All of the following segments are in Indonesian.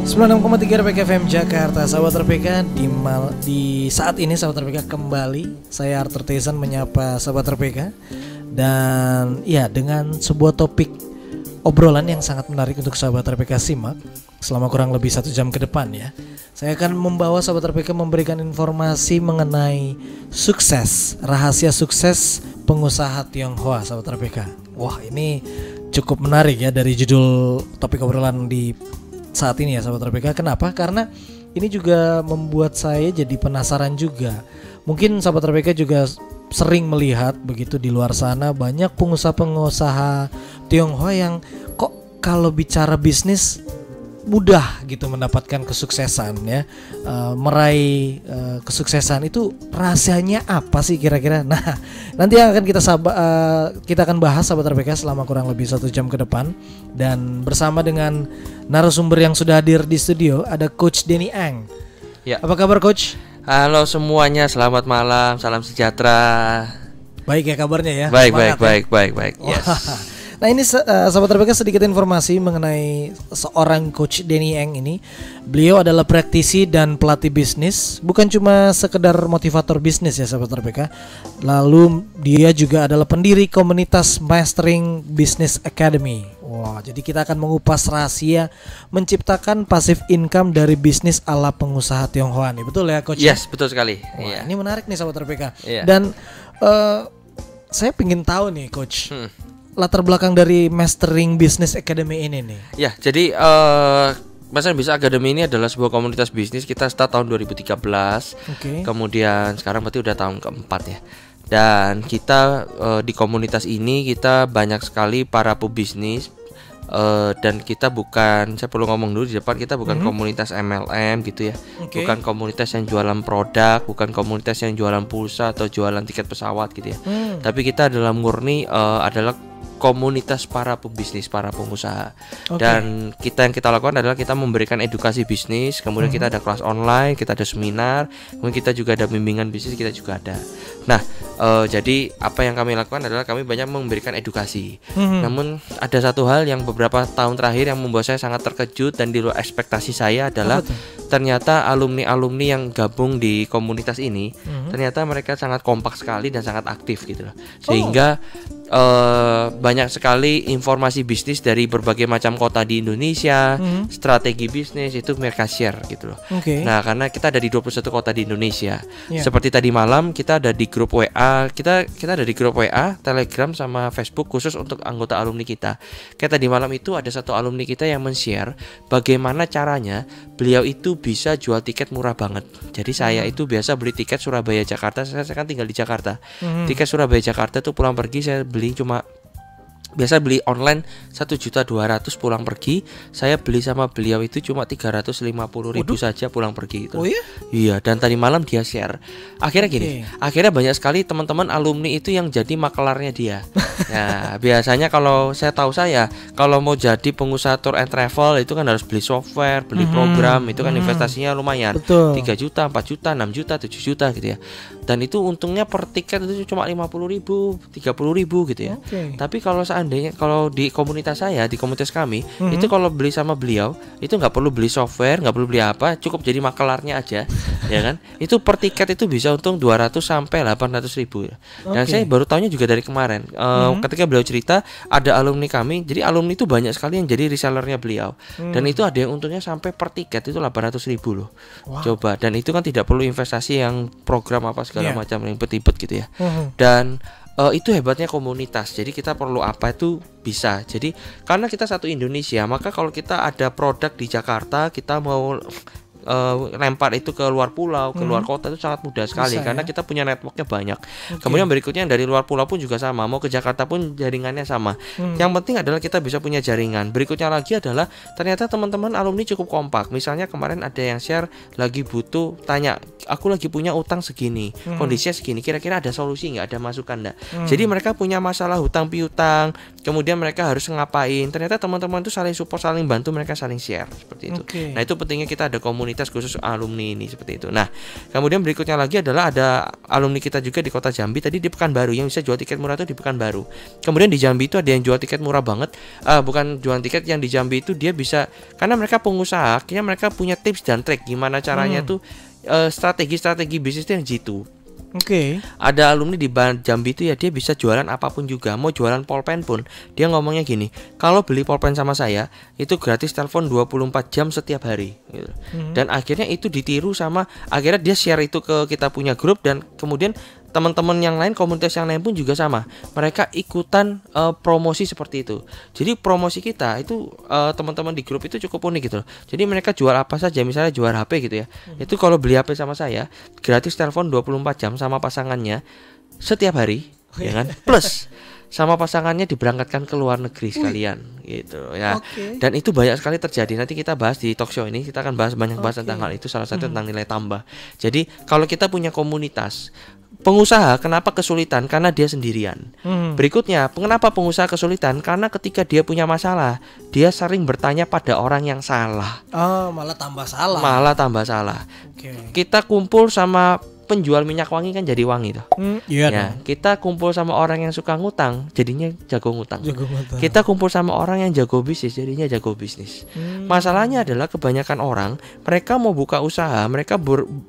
96,3 RPK FM Jakarta. Sahabat RPK, di saat ini sahabat RPK kembali saya Arthur Tezan menyapa sahabat RPK. Dan ya, dengan sebuah topik obrolan yang sangat menarik untuk sahabat RPK simak selama kurang lebih 1 jam ke depan ya. Saya akan membawa sahabat RPK memberikan informasi mengenai sukses, rahasia sukses pengusaha Tionghoa sahabat RPK. Wah, ini cukup menarik ya dari judul topik obrolan di saat ini ya sahabat RPK. Kenapa? Karena ini juga membuat saya jadi penasaran juga. Mungkin sahabat RPK juga sering melihat begitu di luar sana banyak pengusaha-pengusaha Tionghoa yang kok kalau bicara bisnis mudah gitu mendapatkan kesuksesan ya, meraih kesuksesan itu rahasianya apa sih kira-kira? Nah, nanti yang akan kita akan bahas sahabat RPK selama kurang lebih 1 jam ke depan, dan bersama dengan narasumber yang sudah hadir di studio ada Coach Denny Ang. Ya. Apa kabar Coach? Halo semuanya, selamat malam, salam sejahtera. Baik ya kabarnya ya? Baik. Yes. Nah ini sahabat RPK sedikit informasi mengenai seorang Coach Denny Ang ini. Beliau adalah praktisi dan pelatih bisnis, bukan cuma sekedar motivator bisnis ya sahabat RPK. Lalu dia juga adalah pendiri komunitas Mastering Business Academy. Wah, jadi kita akan mengupas rahasia menciptakan passive income dari bisnis ala pengusaha Tionghoa nih. Betul ya Coach? Yes, betul sekali. Wah, ini menarik nih sahabat RPK. Dan saya pengen tahu nih Coach, latar belakang dari Mastering Business Academy ini nih. Ya, jadi Mastering Business Academy ini adalah sebuah komunitas bisnis. Kita start tahun 2013. Kemudian sekarang berarti udah tahun keempat ya. Dan kita di komunitas ini kita banyak sekali para pebisnis. Dan kita bukan, saya perlu ngomong dulu di depan, kita bukan komunitas MLM gitu ya. Bukan komunitas yang jualan produk, bukan komunitas yang jualan pulsa atau jualan tiket pesawat gitu ya. Tapi kita adalah murni adalah komunitas para pebisnis, para pengusaha. Dan yang kita lakukan adalah kita memberikan edukasi bisnis. Kemudian kita ada kelas online, kita ada seminar, kemudian kita juga ada bimbingan bisnis, kita juga ada. Nah, jadi apa yang kami lakukan adalah kami banyak memberikan edukasi. Namun ada satu hal yang beberapa tahun terakhir yang membuat saya sangat terkejut dan di luar ekspektasi saya adalah ternyata alumni-alumni yang gabung di komunitas ini ternyata mereka sangat kompak sekali dan sangat aktif gitu loh. Sehingga banyak sekali informasi bisnis dari berbagai macam kota di Indonesia, strategi bisnis itu mereka share gitu loh. Nah, karena kita ada di 21 kota di Indonesia. Seperti tadi malam kita ada di grup WA, kita ada di grup WA, Telegram sama Facebook khusus untuk anggota alumni kita. Kayak tadi malam itu ada satu alumni kita yang men-share bagaimana caranya beliau itu bisa jual tiket murah banget. Jadi saya itu biasa beli tiket Surabaya Jakarta, saya kan tinggal di Jakarta. Tiket Surabaya Jakarta tuh pulang pergi saya beli cuma biasa beli online 1.200.000 pulang pergi. Saya beli sama beliau itu cuma 350.000 saja pulang pergi itu. Iya, dan tadi malam dia share. Akhirnya gini, akhirnya banyak sekali teman-teman alumni itu yang jadi makelarnya dia. Nah, biasanya kalau kalau mau jadi pengusaha tour and travel itu kan harus beli software, beli program, itu kan investasinya lumayan. 3 juta, 4 juta, 6 juta, 7 juta gitu ya. Dan itu untungnya per tiket itu cuma 50.000, 30.000 gitu ya. Tapi kalau seandainya kalau di komunitas saya, di komunitas kami, itu kalau beli sama beliau itu nggak perlu beli software, nggak perlu beli apa, cukup jadi makelarnya aja, ya kan? Itu per tiket itu bisa untung 200 sampai 800.000. Dan saya baru tahunya juga dari kemarin, ketika beliau cerita ada alumni kami, jadi alumni itu banyak sekali yang jadi resellernya beliau, dan itu ada yang untungnya sampai per tiket itu 800.000 loh. Coba, dan itu kan tidak perlu investasi yang program apa segala macam yang ribet-ribet gitu ya. Dan itu hebatnya komunitas. Jadi kita perlu apa itu bisa. Jadi karena kita satu Indonesia, maka kalau kita ada produk di Jakarta, kita mau lempar itu ke luar pulau, ke luar kota itu sangat mudah sekali karena kita punya networknya banyak. Kemudian berikutnya dari luar pulau pun juga sama, mau ke Jakarta pun jaringannya sama. Yang penting adalah kita bisa punya jaringan. Berikutnya lagi adalah ternyata teman-teman alumni cukup kompak. Misalnya kemarin ada yang share lagi butuh, tanya, aku lagi punya utang segini, kondisinya segini, kira-kira ada solusi nggak, ada masukan nggak? Jadi mereka punya masalah hutang piutang, kemudian mereka harus ngapain. Ternyata teman-teman itu saling support, saling bantu, mereka saling share seperti itu. Nah, itu pentingnya kita ada komunitas komunitas khusus alumni ini seperti itu. Nah, kemudian berikutnya lagi adalah ada alumni kita juga di Kota Jambi tadi di Pekanbaru yang bisa jual tiket murah itu di Pekanbaru. Kemudian di Jambi itu ada yang jual tiket murah banget. Bukan jual tiket, yang di Jambi itu dia bisa, karena mereka pengusaha, akhirnya mereka punya tips dan trik gimana caranya tuh strategi bisnis yang jitu. Oke. Ada alumni di Jambi itu ya, dia bisa jualan apapun juga. Mau jualan pulpen pun dia ngomongnya gini, kalau beli pulpen sama saya itu gratis telepon 24 jam setiap hari gitu. Dan akhirnya itu ditiru sama, akhirnya dia share itu ke kita punya grup, dan kemudian teman-teman yang lain, komunitas yang lain pun juga sama. Mereka ikutan promosi seperti itu. Jadi promosi kita itu teman-teman di grup itu cukup unik gitu loh. Jadi mereka jual apa saja, misalnya jual HP gitu ya. Itu kalau beli HP sama saya gratis telepon 24 jam sama pasangannya setiap hari, ya kan? Plus sama pasangannya diberangkatkan ke luar negeri sekalian gitu ya. Dan itu banyak sekali terjadi. Nanti kita bahas di talk show ini, kita akan bahas banyak tentang hal itu, salah satu tentang nilai tambah. Jadi kalau kita punya komunitas, pengusaha kenapa kesulitan? Karena dia sendirian. Berikutnya, kenapa pengusaha kesulitan? Karena ketika dia punya masalah, dia sering bertanya pada orang yang salah. Malah tambah salah. Kita kumpul sama penjual minyak wangi kan jadi wangi tuh. Iya ya, kita kumpul sama orang yang suka ngutang, jadinya jago ngutang. Kita kumpul sama orang yang jago bisnis, jadinya jago bisnis. Masalahnya adalah kebanyakan orang, mereka mau buka usaha, mereka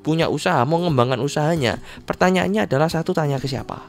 punya usaha, mau mengembangkan usahanya. Pertanyaannya adalah satu, tanya ke siapa?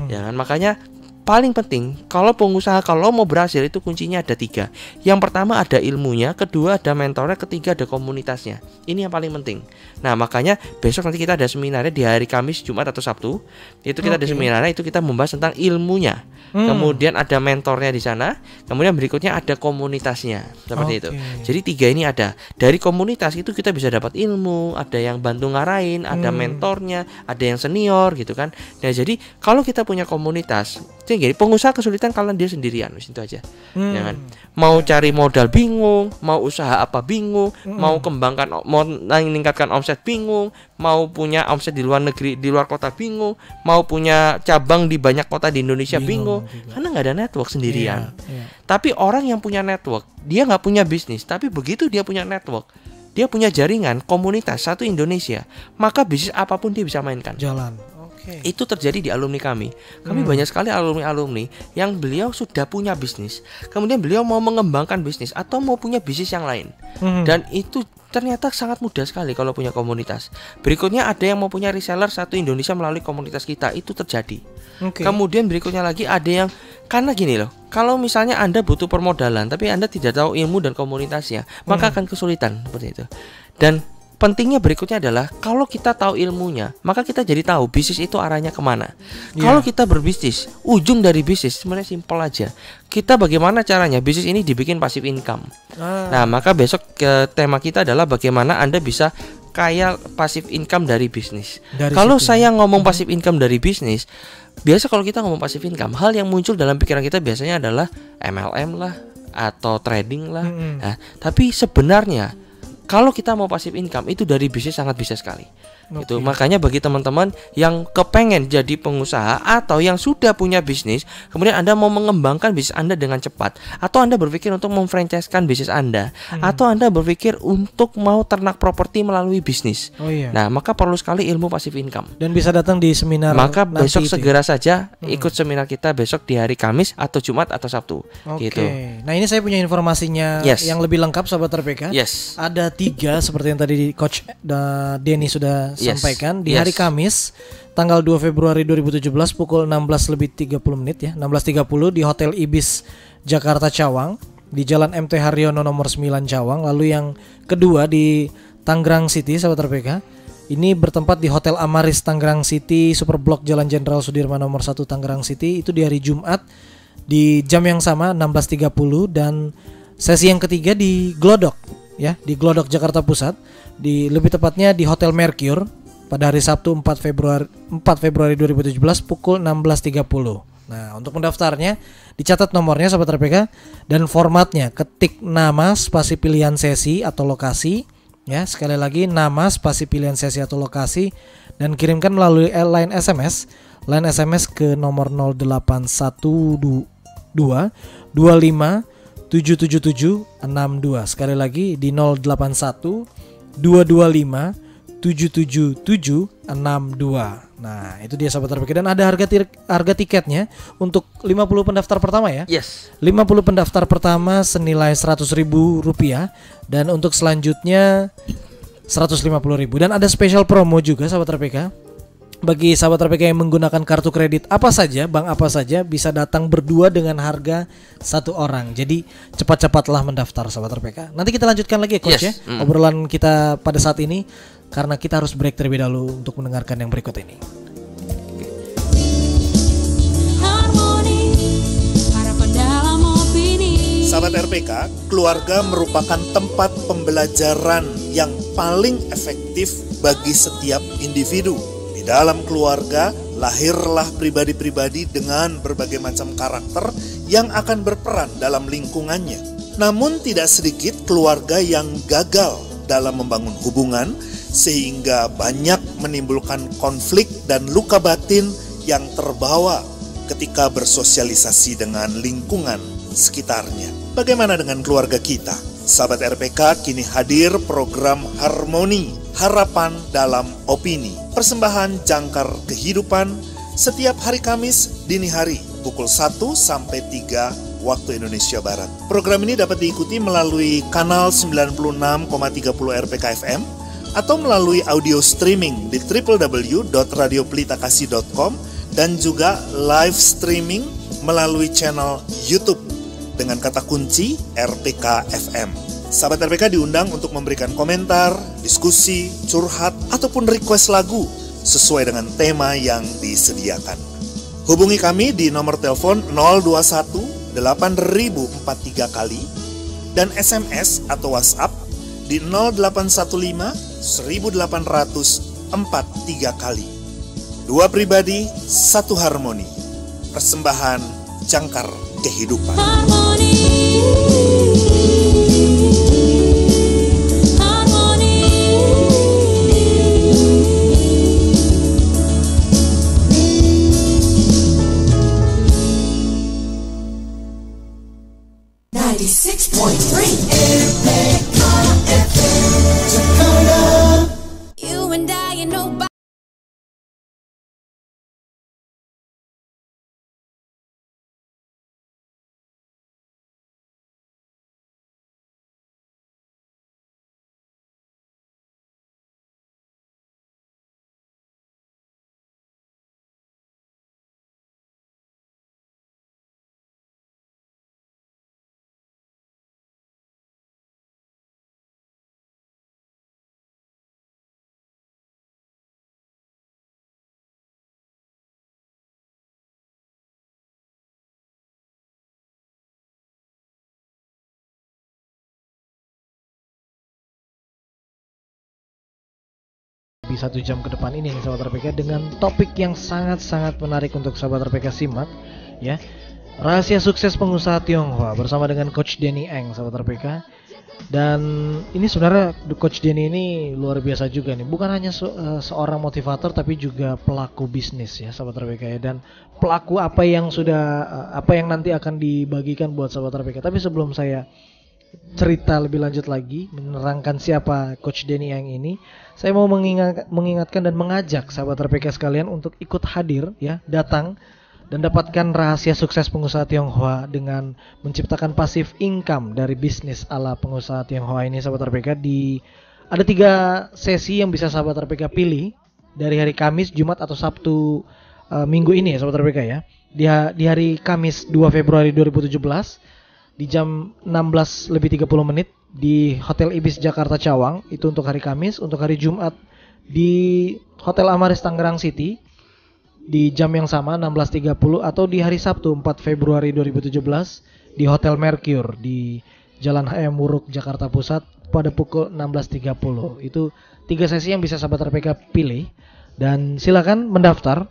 Ya kan? Makanya paling penting kalau pengusaha kalau mau berhasil itu kuncinya ada 3. Yang pertama ada ilmunya, kedua ada mentornya, ketiga ada komunitasnya. Ini yang paling penting. Nah makanya besok nanti kita ada seminarnya di hari Kamis, Jumat atau Sabtu. Itu kita ada seminarnya, itu kita membahas tentang ilmunya. Kemudian ada mentornya di sana. Kemudian berikutnya ada komunitasnya. Seperti itu. Jadi 3 ini ada. Dari komunitas itu kita bisa dapat ilmu, ada yang bantu ngarahin, ada mentornya, ada yang senior gitu kan. Nah jadi kalau kita punya komunitas, jadi pengusaha kesulitan kalau dia sendirian, itu aja. Jangan mau cari modal bingung, mau usaha apa bingung, mau kembangkan, mau meningkatkan omset bingung, mau punya omset di luar negeri, di luar kota bingung, mau punya cabang di banyak kota di Indonesia bingung. Karena nggak ada network sendirian. Tapi orang yang punya network, dia nggak punya bisnis, tapi begitu dia punya network, dia punya jaringan komunitas satu Indonesia, maka bisnis apapun dia bisa mainkan. Jalan. Itu terjadi di alumni kami. Kami banyak sekali alumni yang beliau sudah punya bisnis, kemudian beliau mau mengembangkan bisnis atau mau punya bisnis yang lain. Dan itu ternyata sangat mudah sekali kalau punya komunitas. Berikutnya ada yang mau punya reseller satu Indonesia melalui komunitas kita, itu terjadi. Kemudian berikutnya lagi ada yang, karena gini loh, kalau misalnya Anda butuh permodalan tapi Anda tidak tahu ilmu dan komunitasnya, maka akan kesulitan seperti itu. Dan pentingnya berikutnya adalah kalau kita tahu ilmunya, maka kita jadi tahu bisnis itu arahnya kemana. Kalau kita berbisnis, ujung dari bisnis sebenarnya simpel aja. Kita bagaimana caranya bisnis ini dibikin passive income. Nah, maka besok tema kita adalah bagaimana Anda bisa kaya passive income dari bisnis. Kalau saya ngomong passive income dari bisnis, biasa kalau kita ngomong passive income, hal yang muncul dalam pikiran kita biasanya adalah MLM lah atau trading lah. Nah, tapi sebenarnya kalau kita mau passive income itu dari bisnis sangat bisa sekali. Itu makanya bagi teman-teman yang kepengen jadi pengusaha atau yang sudah punya bisnis, kemudian Anda mau mengembangkan bisnis Anda dengan cepat, atau Anda berpikir untuk memfranchise-kan bisnis Anda, atau Anda berpikir untuk mau ternak properti melalui bisnis. Nah, maka perlu sekali ilmu passive income. Dan bisa datang di seminar. Maka besok segera saja ikut seminar kita besok di hari Kamis atau Jumat atau Sabtu. Gitu. Nah, ini saya punya informasinya yang lebih lengkap, Sobat RPK. Ada 3 seperti yang tadi Coach Denny sudah sampaikan di hari Kamis tanggal 2 Februari 2017 pukul 16:30 ya, 16:30 di Hotel Ibis Jakarta Cawang di Jalan MT Haryono nomor 9 Cawang. Lalu yang kedua di Tangerang City, Sahabat RPK. Ini bertempat di Hotel Amaris Tangerang City, Superblok Jalan Jenderal Sudirman nomor 1 Tangerang City. Itu di hari Jumat di jam yang sama 16:30, dan sesi yang ketiga di Glodok ya, di Glodok Jakarta Pusat, di lebih tepatnya di Hotel Mercure pada hari Sabtu 4 Februari 2017 pukul 16:30. Nah, untuk mendaftarnya dicatat nomornya Sobat RPK dan formatnya, ketik nama spasi pilihan sesi atau lokasi ya, sekali lagi nama spasi pilihan sesi atau lokasi, dan kirimkan melalui line SMS ke nomor 0812 25 77762. Sekali lagi di 081 225 77762. Nah, itu dia sahabat RPK, dan ada harga tiketnya untuk 50 pendaftar pertama ya. Yes. 50 pendaftar pertama senilai Rp100.000 dan untuk selanjutnya Rp150.000, dan ada special promo juga sahabat RPK. Bagi sahabat RPK yang menggunakan kartu kredit apa saja, bank apa saja, bisa datang berdua dengan harga satu orang. Jadi cepat-cepatlah mendaftar sahabat RPK. Nanti kita lanjutkan lagi ya Coach ya, obrolan kita pada saat ini, karena kita harus break terlebih dahulu untuk mendengarkan yang berikut ini. Sahabat RPK, keluarga merupakan tempat pembelajaran yang paling efektif bagi setiap individu. Di dalam keluarga, lahirlah pribadi-pribadi dengan berbagai macam karakter yang akan berperan dalam lingkungannya. Namun tidak sedikit keluarga yang gagal dalam membangun hubungan, sehingga banyak menimbulkan konflik dan luka batin yang terbawa ketika bersosialisasi dengan lingkungan sekitarnya. Bagaimana dengan keluarga kita? Sahabat RPK, kini hadir program Harmoni, Harapan dalam Opini. Persembahan Jangkar Kehidupan setiap hari Kamis dini hari pukul 1 sampai 3 waktu Indonesia Barat. Program ini dapat diikuti melalui kanal 96,30 RPK FM atau melalui audio streaming di www.radiopelitakasih.com dan juga live streaming melalui channel YouTube dengan kata kunci RPK FM. Sahabat RPK diundang untuk memberikan komentar, diskusi, curhat, ataupun request lagu sesuai dengan tema yang disediakan. Hubungi kami di nomor telepon 021 8043 kali dan SMS atau WhatsApp di 0815 1843 kali. Dua pribadi, satu harmoni. Persembahan Jangkar Kehidupan. Harmoni. Harmoni. 96.3 RPK FM Jakarta. You and I and nobody. Di 1 jam ke depan ini nih sahabat RPK, dengan topik yang sangat-sangat menarik untuk sahabat RPK simak ya. Rahasia sukses pengusaha Tionghoa bersama dengan Coach Denny Eng sahabat RPK. Dan ini sebenarnya Coach Denny ini luar biasa juga nih, bukan hanya seorang motivator tapi juga pelaku bisnis ya sahabat RPK ya, dan pelaku apa yang nanti akan dibagikan buat sahabat RPK. Tapi sebelum saya cerita lebih lanjut lagi menerangkan siapa Coach Denny Eng ini, saya mau mengingatkan dan mengajak sahabat RPK sekalian untuk ikut hadir ya, datang dan dapatkan rahasia sukses pengusaha Tionghoa dengan menciptakan passive income dari bisnis ala pengusaha Tionghoa ini sahabat RPK. Ada 3 sesi yang bisa sahabat RPK pilih dari hari Kamis, Jumat atau Sabtu minggu ini ya sahabat RPK ya. Di hari Kamis 2 Februari 2017 di jam 16:30 di Hotel Ibis Jakarta Cawang, itu untuk hari Kamis. Untuk hari Jumat di Hotel Amaris Tangerang City di jam yang sama 16:30, atau di hari Sabtu 4 Februari 2017 di Hotel Mercure di Jalan HM Wuruk Jakarta Pusat pada pukul 16:30. Itu 3 sesi yang bisa sahabat RPK pilih, dan silakan mendaftar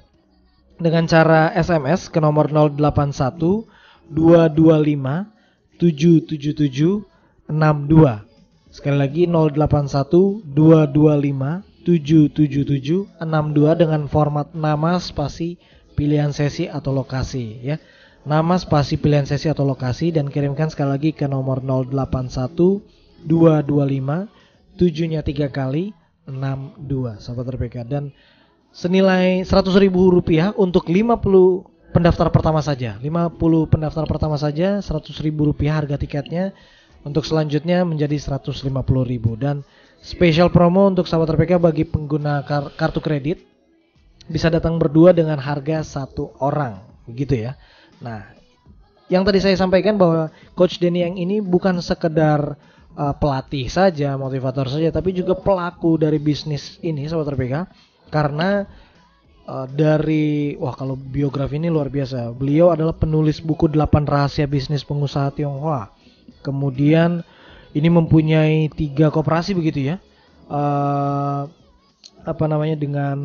dengan cara SMS ke nomor 081 225 77762. Sekali lagi 081 225 77762 dengan format nama spasi pilihan sesi atau lokasi ya. Nama spasi pilihan sesi atau lokasi, dan kirimkan sekali lagi ke nomor 081 225 7-nya 3 kali 62 sahabat RPK, dan senilai Rp100.000 untuk 50 pendaftar pertama saja. 50 pendaftar pertama saja Rp100.000 harga tiketnya. Untuk selanjutnya menjadi Rp150.000, dan spesial promo untuk sahabat RPK bagi pengguna kartu kredit bisa datang berdua dengan harga 1 orang, begitu ya. Nah, yang tadi saya sampaikan bahwa Coach Denny yang ini bukan sekedar pelatih saja, motivator saja, tapi juga pelaku dari bisnis ini sahabat RPK. Karena kalau biografi ini luar biasa. Beliau adalah penulis buku 8 rahasia bisnis pengusaha Tionghoa. Kemudian ini mempunyai 3 koperasi begitu ya. Dengan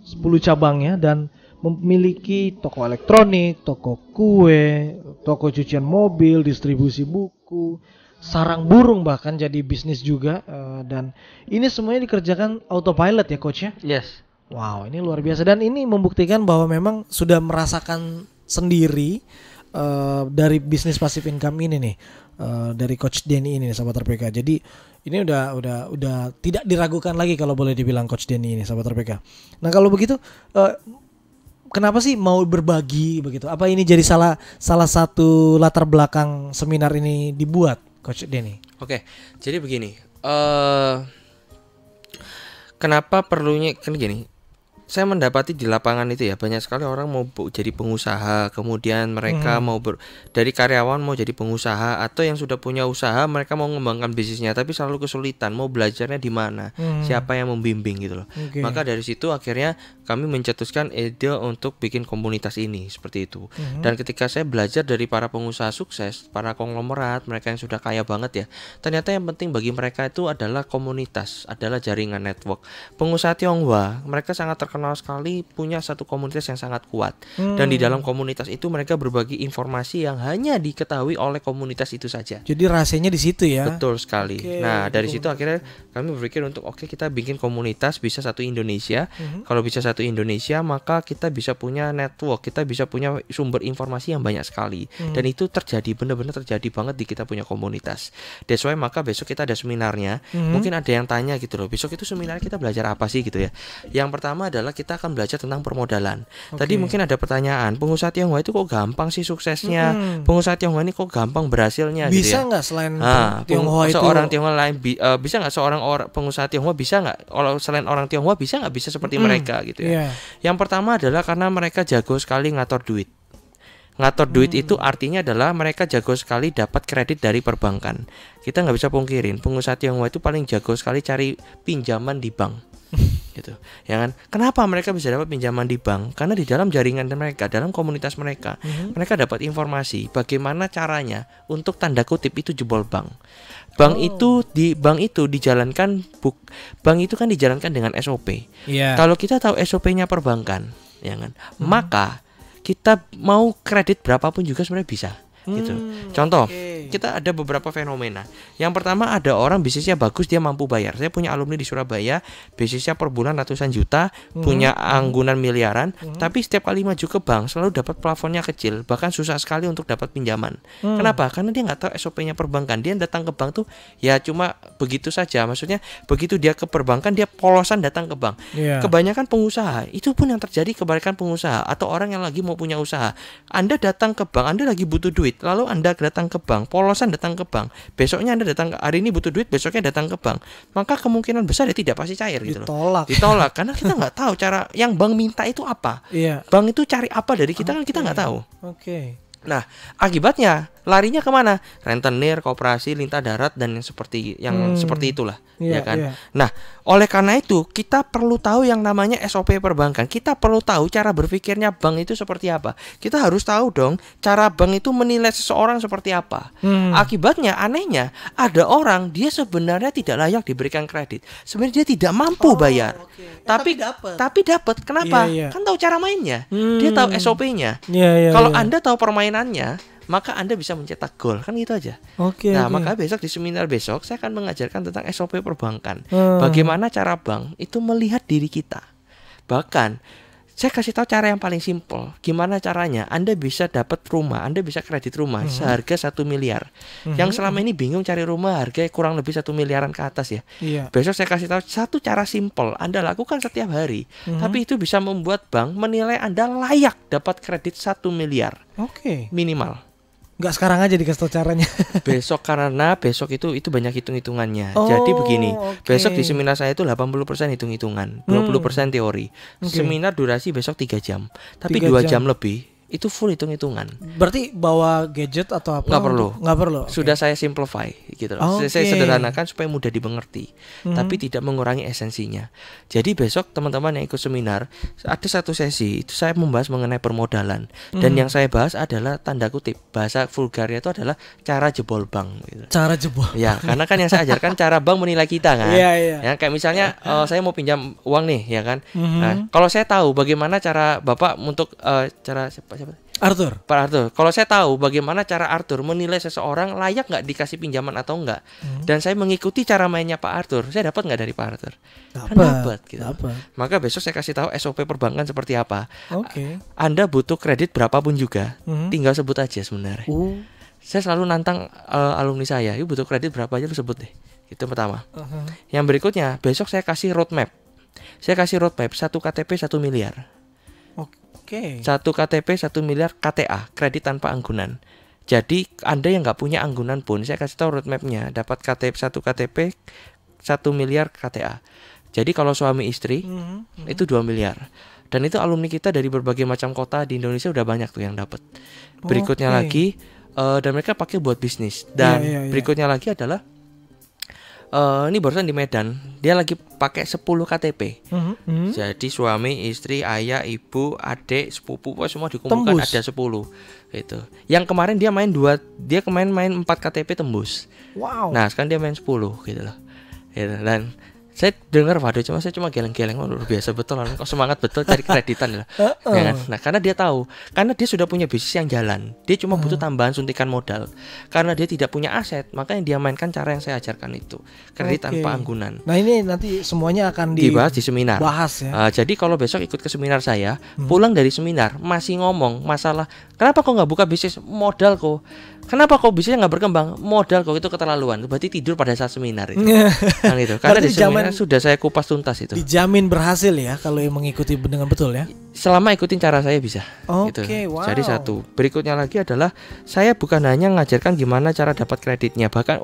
10 cabangnya, dan memiliki toko elektronik, toko kue, toko cucian mobil, distribusi buku, sarang burung bahkan jadi bisnis juga, dan ini semuanya dikerjakan autopilot ya coach ya. Yes. Wow, ini luar biasa, dan ini membuktikan bahwa memang sudah merasakan sendiri dari bisnis passive income ini nih, dari Coach Denny ini sahabat RPK. Jadi ini udah tidak diragukan lagi kalau boleh dibilang Coach Denny ini sahabat RPK. Nah kalau begitu kenapa sih mau berbagi begitu? Apa ini jadi salah satu latar belakang seminar ini dibuat Coach Denny? Oke, jadi begini. Kenapa perlunya kan gini? Saya mendapati di lapangan itu ya, banyak sekali orang mau jadi pengusaha, kemudian mereka mau dari karyawan mau jadi pengusaha, atau yang sudah punya usaha mereka mau mengembangkan bisnisnya tapi selalu kesulitan mau belajarnya di mana, siapa yang membimbing gitu loh. Maka dari situ akhirnya kami mencetuskan ide untuk bikin komunitas ini seperti itu. Dan ketika saya belajar dari para pengusaha sukses, para konglomerat, mereka yang sudah kaya banget ya, ternyata yang penting bagi mereka itu adalah komunitas, adalah jaringan network. Pengusaha Tionghoa mereka sangat terkenal sekali, punya satu komunitas yang sangat kuat, dan di dalam komunitas itu mereka berbagi informasi yang hanya diketahui oleh komunitas itu saja. Jadi rahasianya di situ ya. Betul sekali. Nah dari situ akhirnya kami berpikir untuk kita bikin komunitas, bisa satu Indonesia. Kalau bisa satu Indonesia maka kita bisa punya network, kita bisa punya sumber informasi yang banyak sekali, dan itu terjadi, benar-benar terjadi banget di kita punya komunitas. That's why maka besok kita ada seminarnya. Mungkin ada yang tanya gitu loh, besok itu seminar kita belajar apa sih gitu ya. Yang pertama adalah kita akan belajar tentang permodalan. Tadi mungkin ada pertanyaan, pengusaha Tionghoa itu kok gampang sih suksesnya? Pengusaha Tionghoa ini kok gampang berhasilnya? Bisa gitu nggak ya? selain Tionghoa itu? Seorang Tionghoa lain bisa nggak seorang pengusaha Tionghoa bisa nggak? Kalau selain orang Tionghoa bisa nggak bisa seperti mereka gitu ya? Yang pertama adalah karena mereka jago sekali ngatur duit. Ngatur duit itu artinya adalah mereka jago sekali dapat kredit dari perbankan. Kita nggak bisa pungkirin, pengusaha Tionghoa itu paling jago sekali cari pinjaman di bank. Gitu ya kan. Kenapa mereka bisa dapat pinjaman di bank? Karena di dalam jaringan mereka, dalam komunitas mereka, mereka dapat informasi bagaimana caranya untuk tanda kutip itu jebol bank. Bank itu dijalankan bank itu kan dijalankan dengan SOP. Kalau kita tahu SOP-nya perbankan, ya kan, maka kita mau kredit berapapun juga sebenarnya bisa. Gitu. Contoh, kita ada beberapa fenomena. Yang pertama, ada orang bisnisnya bagus, dia mampu bayar. Saya punya alumni di Surabaya, bisnisnya per bulan ratusan juta, punya anggunan miliaran, tapi setiap kali maju ke bank selalu dapat plafonnya kecil, bahkan susah sekali untuk dapat pinjaman. Kenapa? Karena dia nggak tahu SOP-nya perbankan. Dia datang ke bank tuh ya cuma begitu saja. Maksudnya begitu dia ke perbankan dia polosan datang ke bank. Kebanyakan pengusaha, itu pun yang terjadi, kebanyakan pengusaha atau orang yang lagi mau punya usaha. Anda datang ke bank, Anda lagi butuh duit, lalu Anda datang ke bank, polosan datang ke bank, besoknya Anda datang hari ini butuh duit, besoknya datang ke bank, maka kemungkinan besar dia tidak pasti cair gitu loh. Ditolak karena kita nggak tahu cara yang bank minta itu apa. Bank itu cari apa dari kita kan kita nggak tahu. Nah, akibatnya larinya kemana? Rentenir, koperasi, lintah darat dan yang seperti itulah, ya kan. Nah, oleh karena itu kita perlu tahu yang namanya SOP perbankan. Kita perlu tahu cara berpikirnya bank itu seperti apa. Kita harus tahu dong cara bank itu menilai seseorang seperti apa. Akibatnya anehnya ada orang dia sebenarnya tidak layak diberikan kredit. Sebenarnya dia tidak mampu bayar. Tapi dapat. Kenapa? Kan tahu cara mainnya. Dia tahu SOP-nya. Kalau Anda tahu permainannya, maka Anda bisa mencetak gol, kan gitu aja. Maka besok di seminar besok saya akan mengajarkan tentang SOP perbankan. Bagaimana cara bank itu melihat diri kita. Bahkan Saya kasih tahu cara yang paling simpel. Gimana caranya? Anda bisa dapat rumah, Anda bisa kredit rumah seharga 1 miliar. Yang selama ini bingung cari rumah harga kurang lebih 1 miliaran ke atas ya. Iya. Besok saya kasih tahu satu cara simpel. Anda lakukan setiap hari. Tapi itu bisa membuat bank menilai Anda layak dapat kredit 1 miliar. Oke. Minimal. Nggak sekarang aja dikasih tahu caranya. Besok, karena besok itu banyak hitung-hitungannya. Oh, Jadi begini, oke. besok di seminar saya itu 80% hitung-hitungan, 20% teori. Seminar durasi besok 3 jam. Tapi 3 2 jam. jam lebih itu full hitung-hitungan. Berarti bawa gadget atau apa? Nggak perlu. Nggak perlu. Oke. Sudah saya simplify gitu loh. Oke. Saya sederhanakan supaya mudah dimengerti, tapi tidak mengurangi esensinya. Jadi besok teman-teman yang ikut seminar ada satu sesi itu saya membahas mengenai permodalan, dan yang saya bahas adalah tanda kutip, bahasa vulgarnya itu adalah cara jebol bank gitu. Cara jebol. Ya, karena kan yang saya ajarkan cara bank menilai kita kan. Iya, iya. Ya, kayak misalnya saya mau pinjam uang nih, ya kan. Nah, kalau saya tahu bagaimana cara Bapak untuk cara siapa? Arthur. Pak Arthur. Kalau saya tahu bagaimana cara Arthur menilai seseorang layak nggak dikasih pinjaman atau enggak, dan saya mengikuti cara mainnya Pak Arthur, saya dapat nggak dari Pak Arthur? Dapat. Gitu. Maka besok saya kasih tahu SOP perbankan seperti apa. Oke. Anda butuh kredit berapapun juga, tinggal sebut aja sebenarnya. Saya selalu nantang alumni saya, yuk butuh kredit berapa aja lu sebut deh. Itu pertama. Yang berikutnya, besok saya kasih roadmap. Saya kasih roadmap 1 KTP 1 miliar. Oke. 1 KTP 1 miliar KTA, kredit tanpa anggunan. Jadi Anda yang nggak punya anggunan pun, saya kasih tahu roadmapnya, dapat KTP 1 KTP 1 miliar KTA. Jadi kalau suami istri itu 2 miliar. Dan itu alumni kita dari berbagai macam kota di Indonesia udah banyak tuh yang dapat. Berikutnya lagi dan mereka pakai buat bisnis. Dan berikutnya lagi adalah ini barusan di Medan, dia lagi pakai 10 KTP. Jadi suami, istri, ayah, ibu, adik, sepupu semua dikumpulkan ada 10 gitu. Yang kemarin dia main 4 KTP tembus. Wow. Nah, sekarang dia main 10 gitu loh. Gitu. Dan saya dengar, waduh, saya cuma geleng-geleng, luar biasa betul, kok semangat betul cari kreditan lah. Ya kan? Nah, karena dia tahu, karena dia sudah punya bisnis yang jalan, dia cuma butuh tambahan suntikan modal. Karena dia tidak punya aset, makanya dia mainkan cara yang saya ajarkan itu, kredit tanpa anggunan. Nah, ini nanti semuanya akan dibahas di seminar. Ya. Jadi kalau besok ikut ke seminar saya, pulang dari seminar masih ngomong masalah, kenapa kok nggak buka bisnis modal kok? Kenapa kok bisnisnya nggak berkembang? Modal kok itu keterlaluan. Berarti tidur pada saat seminar itu. Kan itu. Karena di seminar sudah saya kupas tuntas itu. Dijamin berhasil ya kalau yang mengikuti dengan betul ya. Selama ikutin cara saya bisa. Oke, gitu. wow. Jadi satu. Berikutnya lagi adalah saya bukan hanya ngajarkan gimana cara dapat kreditnya, bahkan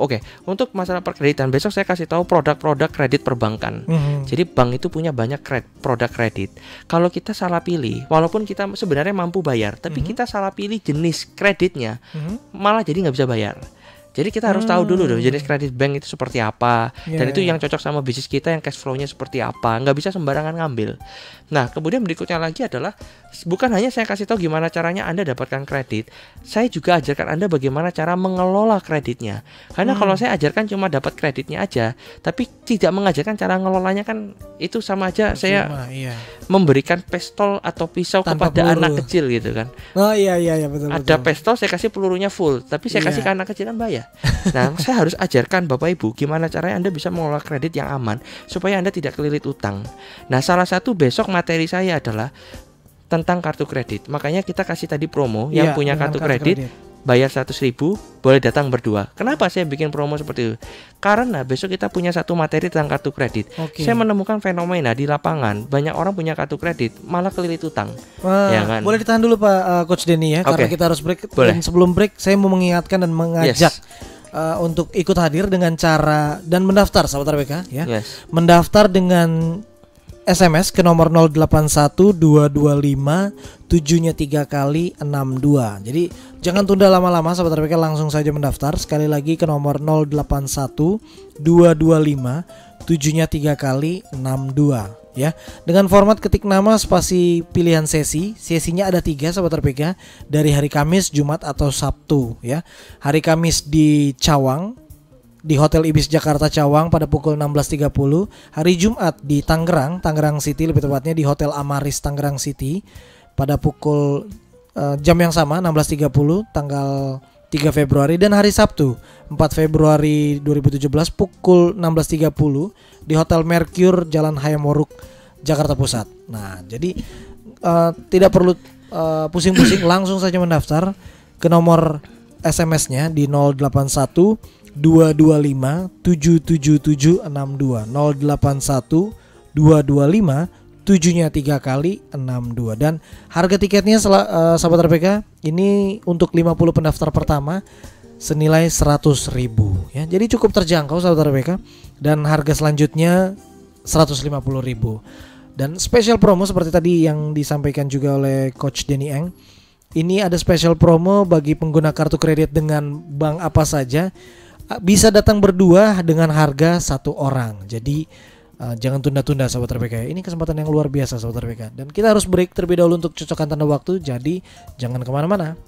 untuk masalah perkreditan besok saya kasih tahu produk-produk kredit perbankan. Jadi bank itu punya banyak produk kredit. Kalau kita salah pilih, walaupun kita sebenarnya mampu bayar, tapi kita salah pilih jenis kreditnya, malah jadi nggak bisa bayar. Jadi kita harus tahu dulu jenis kredit bank itu seperti apa, dan itu yang cocok sama bisnis kita, yang cash flow-nya seperti apa. Nggak bisa sembarangan ngambil. Nah, kemudian berikutnya lagi adalah bukan hanya saya kasih tahu gimana caranya Anda dapatkan kredit, saya juga ajarkan Anda bagaimana cara mengelola kreditnya. Karena kalau saya ajarkan cuma dapat kreditnya aja, tapi tidak mengajarkan cara ngelolanya, kan itu sama aja saya memberikan pistol atau pisau tanpa kepada peluru. Anak kecil gitu kan. Oh iya betul. Ada pistol saya kasih pelurunya full, tapi saya kasih ke anak kecil kan bahaya. Nah, saya harus ajarkan Bapak Ibu gimana caranya Anda bisa mengelola kredit yang aman supaya Anda tidak kelilit utang. Nah, salah satu besok materi saya adalah tentang kartu kredit. Makanya kita kasih tadi promo yang punya kartu kredit bayar 100.000 boleh datang berdua. Kenapa saya bikin promo seperti itu? Karena besok kita punya satu materi tentang kartu kredit. Saya menemukan fenomena di lapangan, banyak orang punya kartu kredit malah kelilit utang. Ya kan? Boleh ditahan dulu Pak Coach Denny ya, karena kita harus break. Dan sebelum break saya mau mengingatkan dan mengajak untuk ikut hadir dengan cara dan mendaftar sahabat RPK ya. Mendaftar dengan SMS ke nomor 081225 7-nya 3 kali 62. Jadi jangan tunda lama-lama sahabat RPK, langsung saja mendaftar. Sekali lagi ke nomor 081 225 7-nya 3 kali 62 ya. Dengan format ketik nama spasi pilihan sesi. Sesinya ada 3 sahabat RPK, dari hari Kamis, Jumat atau Sabtu ya. Hari Kamis di Cawang, di Hotel Ibis Jakarta Cawang pada pukul 16.30. Hari Jumat di Tangerang City, lebih tepatnya di Hotel Amaris Tangerang City pada pukul jam yang sama 16.30 tanggal 3 Februari. Dan hari Sabtu 4 Februari 2017 pukul 16.30 di Hotel Mercure Jalan Hayam Wuruk Jakarta Pusat. Nah, jadi tidak perlu pusing-pusing, langsung saja mendaftar ke nomor SMS-nya di 081 225 77762 081 225 7-nya 3 kali 62. Dan harga tiketnya sahabat RPK ini untuk 50 pendaftar pertama senilai 100.000 ya. Jadi cukup terjangkau sahabat RPK, dan harga selanjutnya 150.000. Dan special promo seperti tadi yang disampaikan juga oleh Coach Denny Eng. Ini ada special promo bagi pengguna kartu kredit dengan bank apa saja. Bisa datang berdua dengan harga 1 orang. Jadi jangan tunda-tunda sahabat RPK. Ini kesempatan yang luar biasa sahabat RPK. Dan kita harus break terlebih dahulu untuk cocokkan tanda waktu. Jadi jangan kemana-mana.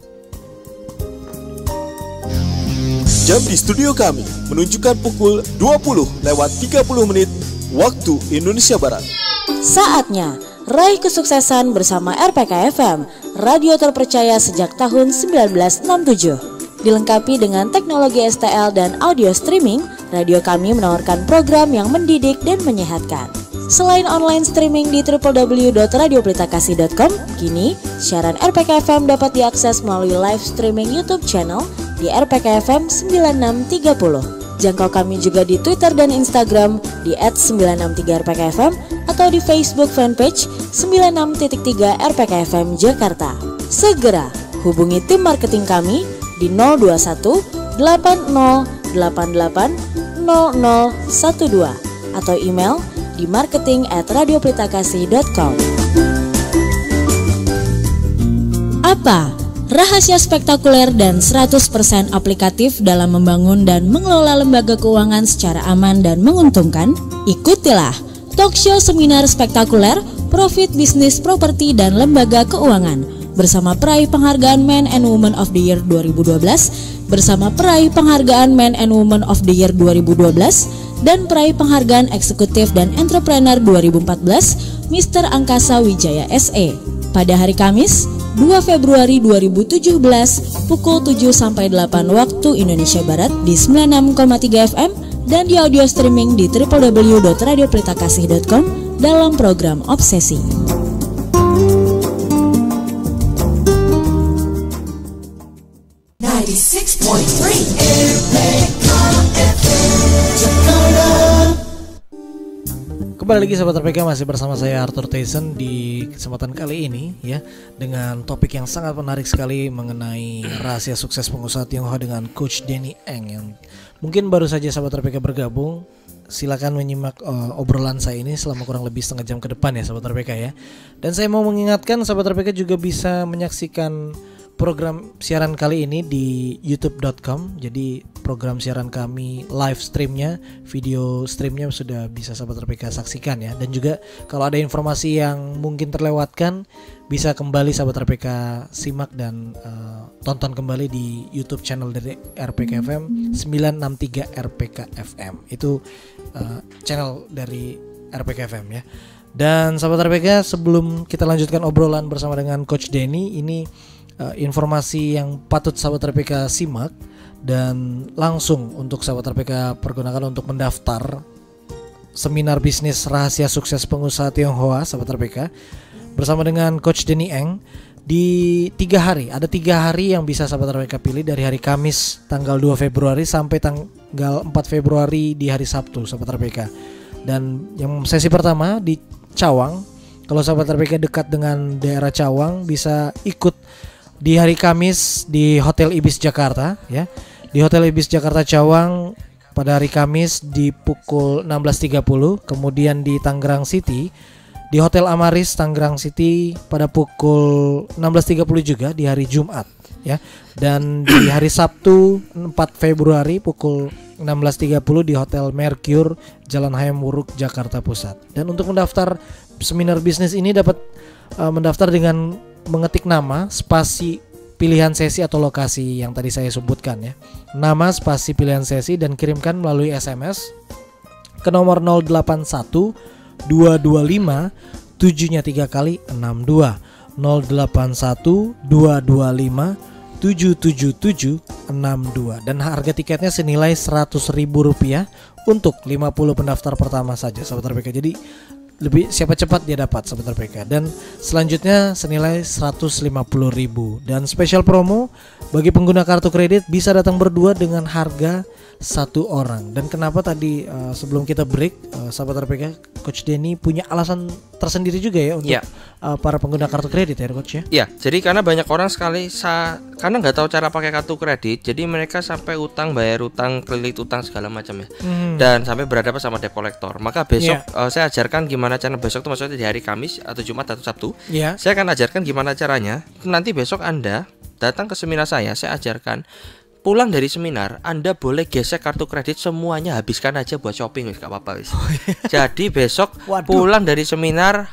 Jam di studio kami menunjukkan pukul 20:30 waktu Indonesia Barat. Saatnya raih kesuksesan bersama RPK FM, radio terpercaya sejak tahun 1967. Dilengkapi dengan teknologi STL dan audio streaming, radio kami menawarkan program yang mendidik dan menyehatkan. Selain online streaming di www.radiopelitakasih.com, kini siaran RPK FM dapat diakses melalui live streaming YouTube channel di RPK FM 9630. Jangkau kami juga di Twitter dan Instagram di @963rpkfm atau di Facebook fanpage 96.3 RPK FM Jakarta. Segera hubungi tim marketing kami di 021 8088 0012 atau email di marketing@radiopelitakasih.com. Apa rahasia spektakuler dan 100% aplikatif dalam membangun dan mengelola lembaga keuangan secara aman dan menguntungkan? Ikutilah talkshow seminar spektakuler Profit Bisnis Properti dan Lembaga Keuangan bersama peraih penghargaan Man and Woman of the Year 2012, bersama peraih penghargaan Man and Woman of the Year 2012 dan peraih penghargaan Eksekutif dan Entrepreneur 2014 Mr. Angkasa Wijaya SE pada hari Kamis 2 Februari 2017 pukul 7-8 waktu Indonesia Barat di 96,3 FM dan di audio streaming di www.radiopelitakasih.com dalam program Obsesi. Kembali lagi sahabat RPK, masih bersama saya Arthur Tyson di kesempatan kali ini ya, dengan topik yang sangat menarik sekali mengenai rahasia sukses pengusaha Tionghoa dengan Coach Denny Eng. Yang mungkin baru saja sahabat RPK bergabung, silakan menyimak obrolan saya ini selama kurang lebih setengah jam ke depan ya sahabat RPK ya. Dan saya mau mengingatkan sahabat RPK juga bisa menyaksikan program siaran kali ini di youtube.com. Jadi program siaran kami live streamnya, video streamnya sudah bisa sahabat RPK saksikan ya. Dan juga kalau ada informasi yang mungkin terlewatkan, bisa kembali sahabat RPK simak dan tonton kembali di YouTube channel dari RPK FM 963 RPK FM. Itu channel dari RPK FM ya. Dan sahabat RPK, sebelum kita lanjutkan obrolan bersama dengan Coach Denny, ini informasi yang patut sahabat RPK simak dan langsung untuk sahabat RPK pergunakan untuk mendaftar seminar bisnis rahasia sukses pengusaha Tionghoa sahabat RPK bersama dengan Coach Denny Eng di 3 hari. Ada 3 hari yang bisa sahabat RPK pilih, dari hari Kamis tanggal 2 Februari sampai tanggal 4 Februari di hari Sabtu sahabat RPK. Dan yang sesi pertama di Cawang, kalau sahabat RPK dekat dengan daerah Cawang bisa ikut di hari Kamis di Hotel Ibis Jakarta ya. Di Hotel Ibis Jakarta Cawang pada hari Kamis di pukul 16.30. Kemudian di Tangerang City di Hotel Amaris Tangerang City pada pukul 16.30 juga di hari Jumat ya. Dan di hari Sabtu 4 Februari pukul 16.30 di Hotel Mercure Jalan Hayam Wuruk Jakarta Pusat. Dan untuk mendaftar seminar bisnis ini dapat mendaftar dengan mengetik nama, spasi pilihan sesi atau lokasi yang tadi saya sebutkan ya. Nama, spasi pilihan sesi, dan kirimkan melalui SMS ke nomor 081 225 7-nya 3 kali 62 081 225 77762. Dan harga tiketnya senilai Rp100.000 untuk 50 pendaftar pertama saja sahabat RPK. Jadi lebih siapa cepat dia dapat Sobat RPK. Dan selanjutnya senilai 150.000 dan spesial promo bagi pengguna kartu kredit bisa datang berdua dengan harga 1 orang. Dan kenapa tadi sebelum kita break Sobat RPK, Coach Denny punya alasan tersendiri juga ya untuk para pengguna kartu kredit ya Coach ya? Iya, jadi karena banyak orang sekali karena nggak tahu cara pakai kartu kredit, jadi mereka sampai utang, bayar utang, kredit utang segala macam ya, dan sampai berhadapan sama debt collector. Maka besok saya ajarkan gimana cara, besok itu maksudnya di hari Kamis atau Jumat atau Sabtu, saya akan ajarkan gimana caranya. Nanti besok Anda datang ke seminar saya ajarkan. Pulang dari seminar, Anda boleh gesek kartu kredit semuanya, habiskan aja buat shopping, wis gak apa-apa wis. Jadi besok pulang dari seminar,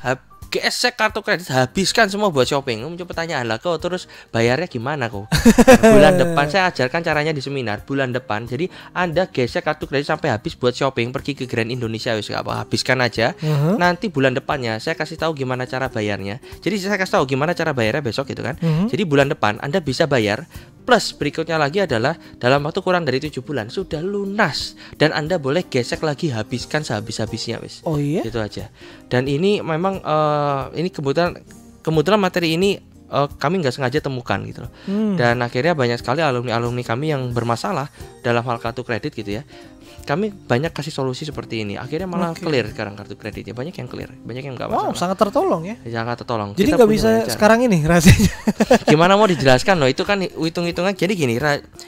gesek kartu kredit, habiskan semua buat shopping. Muncul pertanyaan lah, kok terus bayarnya gimana kok? Bulan depan saya ajarkan caranya di seminar. Bulan depan, jadi Anda gesek kartu kredit sampai habis buat shopping, pergi ke Grand Indonesia, wis gak apa, habiskan aja. Nanti bulan depannya saya kasih tahu gimana cara bayarnya. Jadi saya kasih tahu gimana cara bayarnya besok gitu kan. Jadi bulan depan Anda bisa bayar. Plus berikutnya lagi adalah dalam waktu kurang dari 7 bulan sudah lunas dan Anda boleh gesek lagi, habiskan sehabis-habisnya wis. Oh iya? Itu aja. Dan ini memang ini kebetulan materi ini kami nggak sengaja temukan gitu loh. Dan akhirnya banyak sekali alumni kami yang bermasalah dalam hal kartu kredit gitu ya. Kami banyak kasih solusi seperti ini. Akhirnya malah clear sekarang kartu kreditnya. Banyak yang clear, banyak yang nggak masalah. Wow, sangat tertolong ya. Sangat tertolong. Jadi nggak bisa sekarang ini rasanya. Gimana mau dijelaskan loh? Itu kan hitung-hitungan. Jadi gini,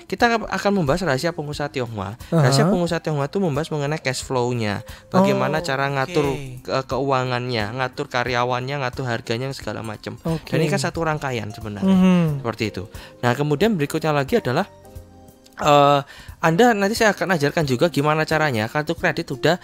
kita akan membahas rahasia pengusaha Tionghoa. Rahasia pengusaha Tionghoa itu membahas mengenai cash flow-nya, bagaimana cara ngatur keuangannya, ngatur karyawannya, ngatur harganya segala macam. Dan ini kan satu rangkaian sebenarnya. Seperti itu. Nah, kemudian berikutnya lagi adalah Anda nanti saya akan ajarkan juga gimana caranya kartu kreditnya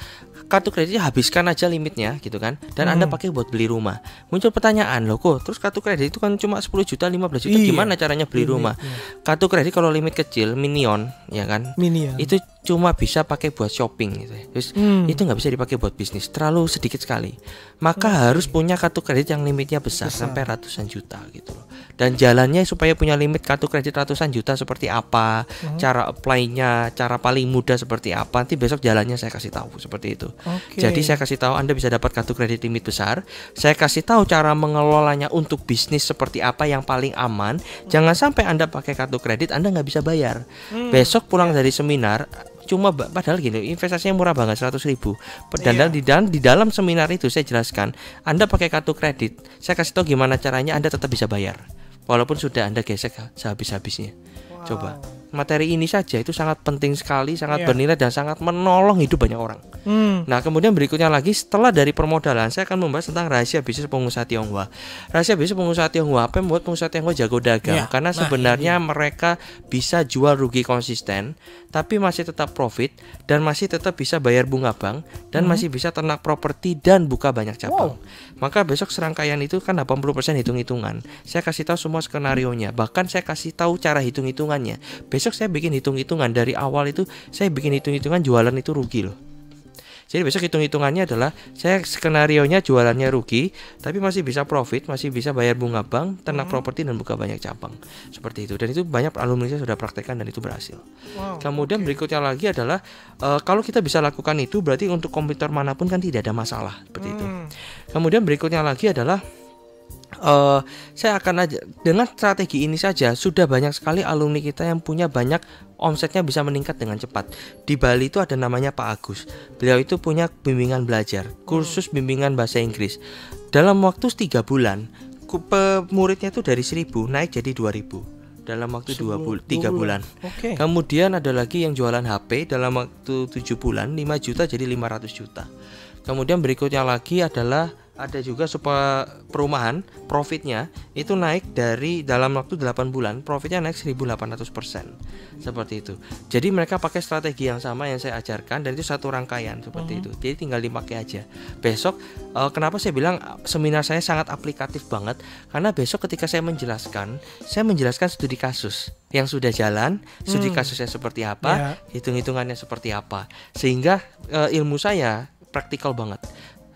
habiskan aja limitnya gitu kan, dan Anda pakai buat beli rumah. Muncul pertanyaan, loh kok terus kartu kredit itu kan cuma 10 juta 15 juta, gimana caranya beli rumah? Kartu kredit kalau limit kecil minion ya kan, itu cuma bisa pakai buat shopping gitu ya. Terus itu nggak bisa dipakai buat bisnis, terlalu sedikit sekali. Maka harus punya kartu kredit yang limitnya besar sampai ratusan juta gitu loh. Dan jalannya supaya punya limit kartu kredit ratusan juta seperti apa, cara apply-nya, cara paling mudah seperti apa, nanti besok jalannya saya kasih tahu seperti itu. Jadi saya kasih tahu Anda bisa dapat kartu kredit limit besar. Saya kasih tahu cara mengelolanya untuk bisnis seperti apa yang paling aman. Jangan sampai Anda pakai kartu kredit Anda nggak bisa bayar. Besok pulang dari seminar cuma padahal gini, investasinya murah banget 100.000. Dan di dalam seminar itu saya jelaskan, Anda pakai kartu kredit, saya kasih tahu gimana caranya Anda tetap bisa bayar walaupun sudah Anda gesek sehabis-habisnya. Coba materi ini saja itu sangat penting sekali, sangat bernilai dan sangat menolong hidup banyak orang. Nah, kemudian berikutnya lagi setelah dari permodalan, saya akan membahas tentang rahasia bisnis pengusaha Tionghoa. Rahasia bisnis pengusaha Tionghoa, apa yang membuat pengusaha Tionghoa jago dagang? Karena sebenarnya mereka bisa jual rugi konsisten, tapi masih tetap profit dan masih tetap bisa bayar bunga bank dan masih bisa ternak properti dan buka banyak cabang. Maka besok serangkaian itu kan 80% hitung-hitungan. Saya kasih tahu semua skenarionya, bahkan saya kasih tahu cara hitung-hitungannya. Besok saya bikin hitung-hitungan dari awal itu, saya bikin hitung-hitungan jualan itu rugi loh. Jadi besok hitung-hitungannya adalah saya skenarionya jualannya rugi, tapi masih bisa profit, masih bisa bayar bunga bank, ternak properti dan buka banyak cabang. Seperti itu. Dan itu banyak alumni saya sudah praktekkan dan itu berhasil. Kemudian berikutnya lagi adalah kalau kita bisa lakukan itu berarti untuk komputer manapun kan tidak ada masalah seperti itu. Kemudian berikutnya lagi adalah saya akan dengan strategi ini saja sudah banyak sekali alumni kita yang punya banyak omsetnya bisa meningkat dengan cepat. Di Bali itu ada namanya Pak Agus. Beliau itu punya bimbingan belajar, kursus bimbingan bahasa Inggris. Dalam waktu 3 bulan, muridnya itu dari 1.000 naik jadi 2.000 dalam waktu 3 bulan. Kemudian ada lagi yang jualan HP dalam waktu 7 bulan 5 juta jadi 500 juta. Kemudian berikutnya lagi adalah ada juga perumahan, profitnya itu naik dari dalam waktu 8 bulan, profitnya naik 1800%. Seperti itu. Jadi mereka pakai strategi yang sama yang saya ajarkan dan itu satu rangkaian seperti itu. Jadi tinggal dipakai aja. Besok kenapa saya bilang seminar saya sangat aplikatif banget? Karena besok ketika saya menjelaskan studi kasus yang sudah jalan, studi kasusnya seperti apa, hitung-hitungannya seperti apa. Sehingga ilmu saya praktikal banget.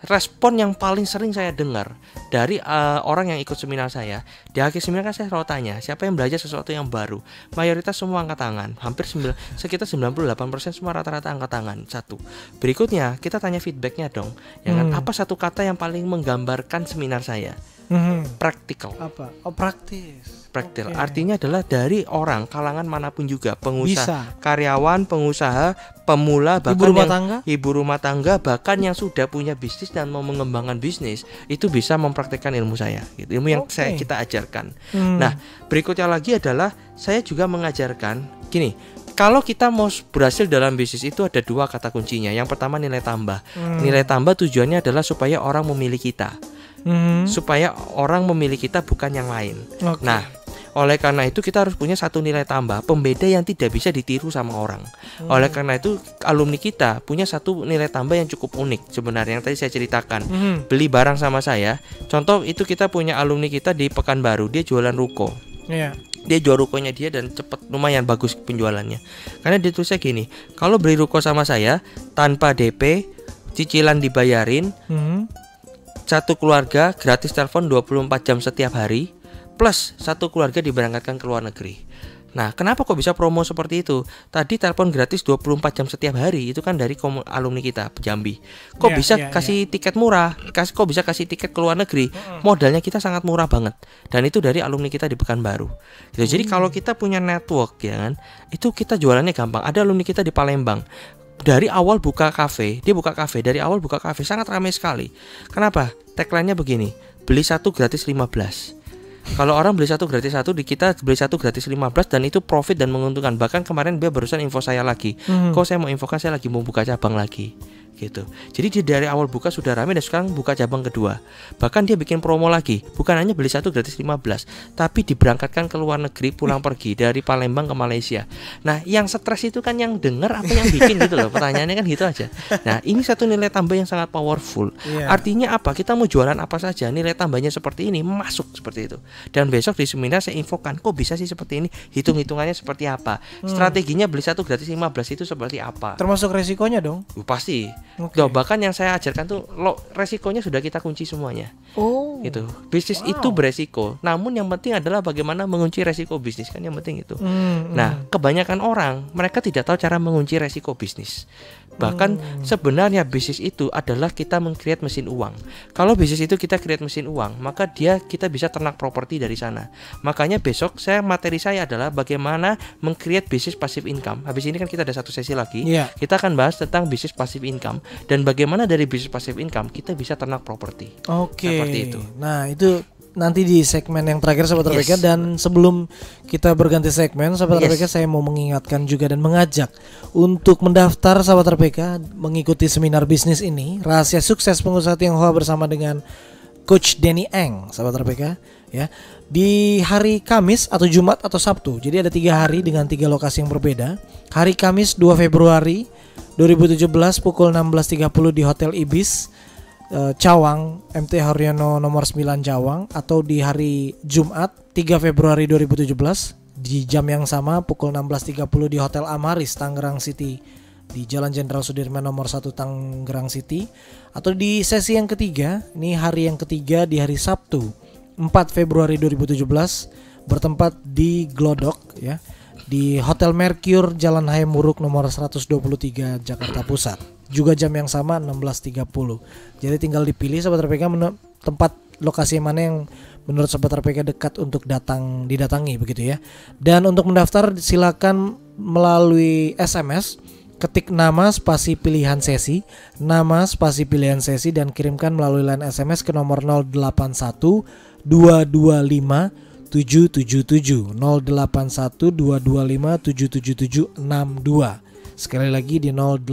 respon yang paling sering saya dengar dari orang yang ikut seminar saya, di akhir seminar kan saya selalu tanya, siapa yang belajar sesuatu yang baru? Mayoritas semua angkat tangan, hampir sekitar 98% semua rata-rata angkat tangan. Satu. Berikutnya kita tanya feedbacknya dong, ya kan? Apa satu kata yang paling menggambarkan seminar saya? Practical. Apa? Oh, praktis. Praktikal. Okay. Artinya adalah dari orang kalangan manapun juga, pengusaha, karyawan, pengusaha, pemula, bahkan ibu rumah tangga, bahkan yang sudah punya bisnis dan mau mengembangkan bisnis, itu bisa mempraktikkan ilmu saya, gitu. Ilmu yang kita ajarkan. Nah, berikutnya lagi adalah saya juga mengajarkan gini. Kalau kita mau berhasil dalam bisnis itu ada dua kata kuncinya. Yang pertama nilai tambah. Nilai tambah tujuannya adalah supaya orang memilih kita. Supaya orang memilih kita bukan yang lain. Nah, oleh karena itu kita harus punya satu nilai tambah, pembeda yang tidak bisa ditiru sama orang. Oleh karena itu alumni kita punya satu nilai tambah yang cukup unik sebenarnya, yang tadi saya ceritakan. Beli barang sama saya. Contoh itu kita punya alumni kita di Pekanbaru, dia jualan ruko. Dia jual rukonya dia dan cepet, lumayan bagus penjualannya. Karena dia tulisnya gini, kalau beli ruko sama saya tanpa DP, cicilan dibayarin, satu keluarga gratis telepon 24 jam setiap hari, plus satu keluarga diberangkatkan ke luar negeri. Nah, kenapa kok bisa promo seperti itu? Tadi telepon gratis 24 jam setiap hari, itu kan dari alumni kita Jambi. Kok bisa kasih tiket murah? Kok bisa kasih tiket ke luar negeri? Modalnya kita sangat murah banget. Dan itu dari alumni kita di Pekanbaru. Gitu. Jadi kalau kita punya network, ya kan, itu kita jualannya gampang. Ada alumni kita di Palembang. Dari awal buka kafe, dia buka kafe, dari awal buka kafe sangat ramai sekali. Kenapa? Tagline-nya begini, beli satu gratis 15. Kalau orang beli satu gratis satu, di kita beli satu gratis 15, dan itu profit dan menguntungkan. Bahkan kemarin dia barusan info saya lagi, kok saya mau infokan saya lagi mau buka cabang lagi, gitu. Jadi dia dari awal buka sudah ramai dan sekarang buka cabang kedua. Bahkan dia bikin promo lagi, bukan hanya beli satu gratis 15, tapi diberangkatkan ke luar negeri, pulang pergi dari Palembang ke Malaysia. Nah, yang stres itu kan yang dengar apa yang bikin gitu loh. Pertanyaannya kan gitu aja. Nah, ini satu nilai tambah yang sangat powerful. Artinya apa? Kita mau jualan apa saja, nilai tambahnya seperti ini, masuk seperti itu. Dan besok di seminar saya infokan, kok bisa sih seperti ini, hitung-hitungannya seperti apa, strateginya beli satu gratis 15 itu seperti apa. Termasuk resikonya dong? Pasti. Bahkan yang saya ajarkan tuh resikonya sudah kita kunci semuanya. Gitu. Bisnis itu beresiko. Namun yang penting adalah bagaimana mengunci resiko bisnis, kan yang penting itu. Nah, kebanyakan orang mereka tidak tahu cara mengunci resiko bisnis. Bahkan sebenarnya bisnis itu adalah kita meng-create mesin uang. Kalau bisnis itu kita create mesin uang, maka kita bisa ternak properti dari sana. Makanya besok materi saya adalah bagaimana meng-create bisnis passive income. Habis ini kan kita ada satu sesi lagi. Kita akan bahas tentang bisnis passive income dan bagaimana dari bisnis passive income kita bisa ternak properti. Seperti itu. Nah, itu nanti di segmen yang terakhir Sobat RPK. Dan sebelum kita berganti segmen Sobat RPK, saya mau mengingatkan juga dan mengajak untuk mendaftar Sobat RPK mengikuti seminar bisnis ini, Rahasia Sukses Pengusaha Tionghoa, bersama dengan Coach Danny Eng, Sobat RPK, ya, di hari Kamis atau Jumat atau Sabtu. Jadi ada 3 hari dengan 3 lokasi yang berbeda. Hari Kamis 2 Februari 2017 pukul 16.30 di Hotel Ibis, Cawang, MT Haryono nomor 9 Cawang. Atau di hari Jumat 3 Februari 2017 di jam yang sama pukul 16.30 di Hotel Amaris Tangerang City di Jalan Jenderal Sudirman nomor 1 Tangerang City. Atau di sesi yang ketiga, ini hari yang ketiga di hari Sabtu 4 Februari 2017 bertempat di Glodok, ya, di Hotel Mercure Jalan Hayam Wuruk nomor 123 Jakarta Pusat. Juga jam yang sama 16.30. Jadi tinggal dipilih Sobat RPK tempat lokasi mana yang menurut Sobat RPK dekat untuk didatangi begitu ya. Dan untuk mendaftar silakan melalui SMS, ketik nama spasi pilihan sesi, nama spasi pilihan sesi, dan kirimkan melalui line SMS ke nomor 081 225 777 081 225 777 62. Sekali lagi di 081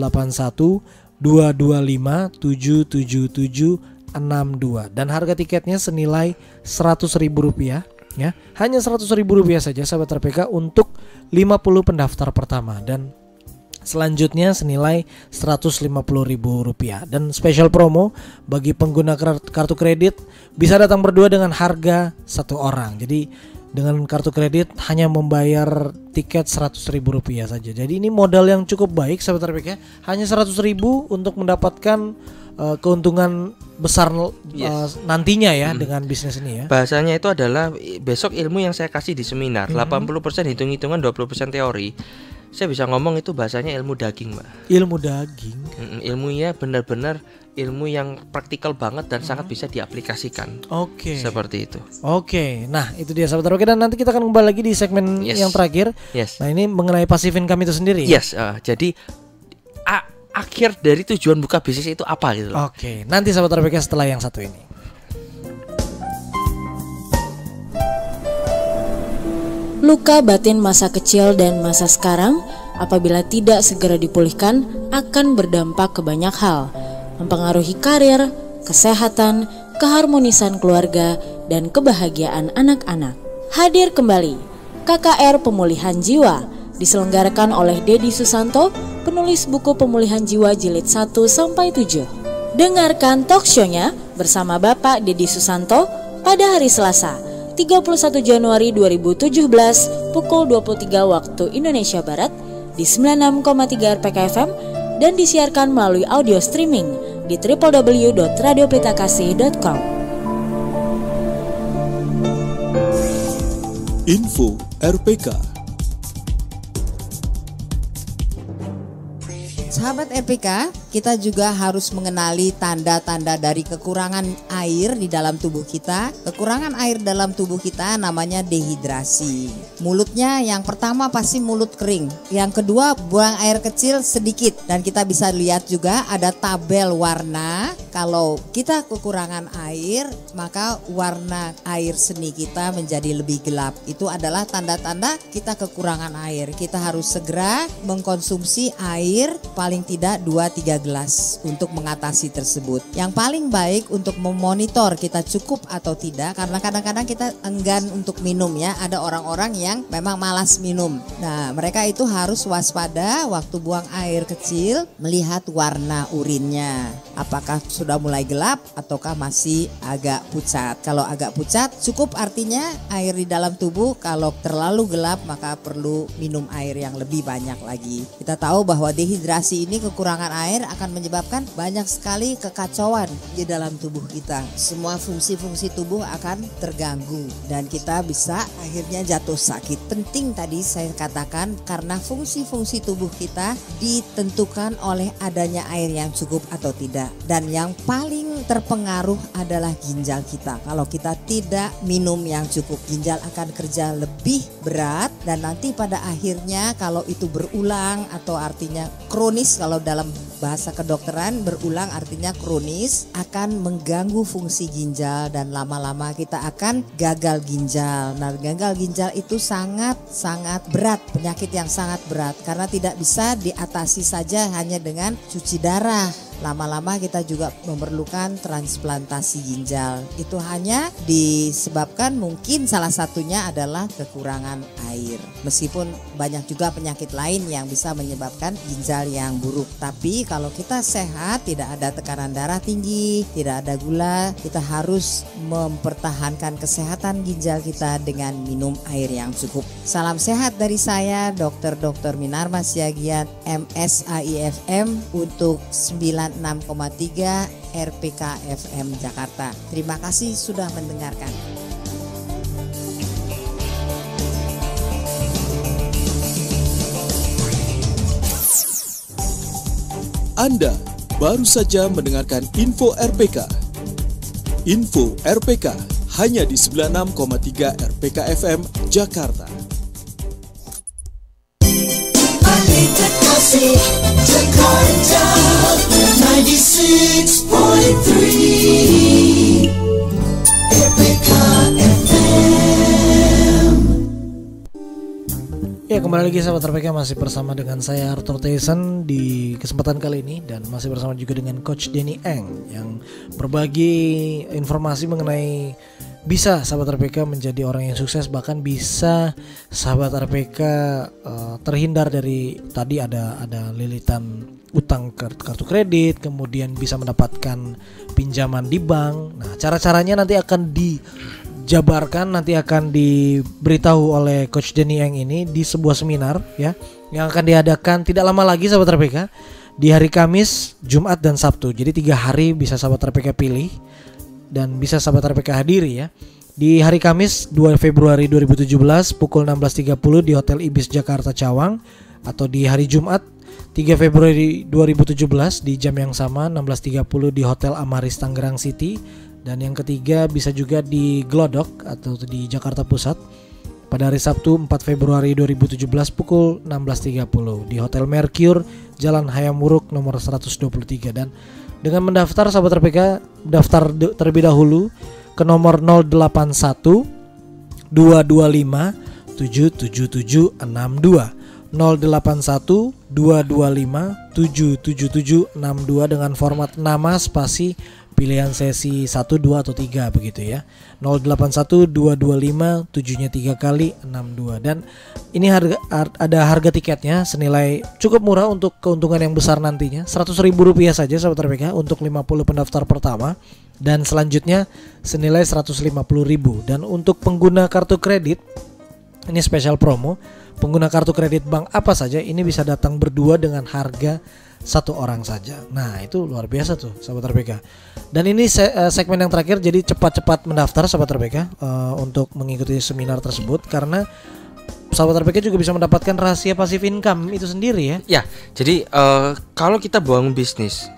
225 777 62. Dan harga tiketnya senilai Rp100.000 ya. Hanya Rp100.000 saja Sahabat RPK untuk 50 pendaftar pertama, dan selanjutnya senilai Rp150.000. Dan special promo bagi pengguna kartu kredit bisa datang berdua dengan harga 1 orang. Jadi dengan kartu kredit hanya membayar tiket Rp100.000 saja. Jadi ini modal yang cukup baik sahabat RPK. Hanya Rp100.000 untuk mendapatkan keuntungan besar nantinya ya dengan bisnis ini ya. Bahasanya itu adalah besok ilmu yang saya kasih di seminar 80% hitung-hitungan 20% teori. Saya bisa ngomong itu bahasanya ilmu daging, Mbak. Ilmu daging. Ilmunya benar-benar ilmu yang praktikal banget dan sangat bisa diaplikasikan. Oke. Seperti itu. Oke. Nah, itu dia sahabat RPK, dan nanti kita akan kembali lagi di segmen yang terakhir. Nah, ini mengenai passive income itu sendiri. Jadi akhir dari tujuan buka bisnis itu apa gitu loh. Oke, nanti sahabat RPK setelah yang satu ini. Luka batin masa kecil dan masa sekarang apabila tidak segera dipulihkan akan berdampak ke banyak hal, mempengaruhi karir, kesehatan, keharmonisan keluarga, dan kebahagiaan anak-anak. Hadir kembali KKR Pemulihan Jiwa diselenggarakan oleh Dedi Susanto, penulis buku Pemulihan Jiwa jilid 1-7. Dengarkan talk show-nya bersama Bapak Dedi Susanto pada hari Selasa 31 Januari 2017 pukul 23 waktu Indonesia Barat di 96,3 RPK FM dan disiarkan melalui audio streaming di www.radioplitakasih.com. Info RPK. Sahabat RPK, kita juga harus mengenali tanda-tanda dari kekurangan air di dalam tubuh kita. Kekurangan air dalam tubuh kita namanya dehidrasi. Mulutnya yang pertama pasti mulut kering. Yang kedua buang air kecil sedikit. Dan kita bisa lihat juga ada tabel warna. Kalau kita kekurangan air, maka warna air seni kita menjadi lebih gelap. Itu adalah tanda-tanda kita kekurangan air. Kita harus segera mengkonsumsi air paling tidak 2-3 gelas untuk mengatasi tersebut. Yang paling baik untuk memonitor kita cukup atau tidak, karena kadang-kadang kita enggan untuk minum ya. Ada orang-orang yang memang malas minum. Nah, mereka itu harus waspada waktu buang air kecil, melihat warna urinnya. Apakah sudah mulai gelap ataukah masih agak pucat. Kalau agak pucat cukup, artinya air di dalam tubuh. Kalau terlalu gelap maka perlu minum air yang lebih banyak lagi. Kita tahu bahwa dehidrasi ini, kekurangan air akan menyebabkan banyak sekali kekacauan di dalam tubuh kita. Semua fungsi-fungsi tubuh akan terganggu dan kita bisa akhirnya jatuh sakit. Penting tadi saya katakan karena fungsi-fungsi tubuh kita ditentukan oleh adanya air yang cukup atau tidak. Dan yang paling terpengaruh adalah ginjal kita. Kalau kita tidak minum yang cukup, ginjal akan kerja lebih berat dan nanti pada akhirnya kalau itu berulang atau artinya kronis, kalau dalam bahasa kedokteran berulang artinya kronis, akan mengganggu fungsi ginjal dan lama-lama kita akan gagal ginjal. Nah, gagal ginjal itu sangat berat, penyakit yang sangat berat karena tidak bisa diatasi saja hanya dengan cuci darah. Lama-lama kita juga memerlukan transplantasi ginjal. Itu hanya disebabkan mungkin salah satunya adalah kekurangan air. Meskipun banyak juga penyakit lain yang bisa menyebabkan ginjal yang buruk. Tapi kalau kita sehat, tidak ada tekanan darah tinggi, tidak ada gula, kita harus mempertahankan kesehatan ginjal kita dengan minum air yang cukup. Salam sehat dari saya, Dr. Minarma Siagian, MSAIFM untuk 96,3 RPK FM Jakarta. Terima kasih sudah mendengarkan. Anda baru saja mendengarkan Info RPK. Info RPK hanya di 96,3 RPK FM Jakarta. Jakarta 96.3 RPK FM. Ya, kembali lagi sahabat RPK, masih bersama dengan saya Arthur Tyson di kesempatan kali ini dan masih bersama juga dengan Coach Denny Eng yang berbagi informasi mengenai bisa sahabat RPK menjadi orang yang sukses, bahkan bisa sahabat RPK terhindar dari tadi ada lilitan utang kartu kredit, kemudian bisa mendapatkan pinjaman di bank. Nah, cara-caranya nanti akan dijabarkan, nanti akan diberitahu oleh Coach Denny Eng ini di sebuah seminar ya, yang akan diadakan tidak lama lagi sahabat RPK, di hari Kamis, Jumat dan Sabtu. Jadi 3 hari bisa sahabat RPK pilih dan bisa sahabat RPK hadiri ya. Di hari Kamis 2 Februari 2017 pukul 16.30 di Hotel Ibis Jakarta Cawang, atau di hari Jumat 3 Februari 2017 di jam yang sama 16.30 di Hotel Amaris Tangerang City. Dan yang ketiga bisa juga di Glodok atau di Jakarta Pusat pada hari Sabtu 4 Februari 2017 pukul 16.30 di Hotel Mercure Jalan Hayam Wuruk nomor 123. Dan dengan mendaftar sahabat RPK, daftar terlebih dahulu ke nomor 081 225 77762 081 225 77762 dengan format nama spasi pilihan sesi 1, 2 atau 3 begitu ya. 081 225 7-nya 3 kali 62. Dan ini ada harga tiketnya senilai cukup murah untuk keuntungan yang besar nantinya, Rp100.000 saja sahabat RPK untuk 50 pendaftar pertama, dan selanjutnya senilai Rp150.000. Dan untuk pengguna kartu kredit ini spesial promo, pengguna kartu kredit bank apa saja ini bisa datang berdua dengan harga 1 orang saja. Nah itu luar biasa tuh sahabat RPK. Dan ini segmen yang terakhir, jadi cepat-cepat mendaftar sahabat RPK untuk mengikuti seminar tersebut, karena sahabat RPK juga bisa mendapatkan rahasia pasif income itu sendiri ya. Ya, jadi kalau kita bangun bisnis,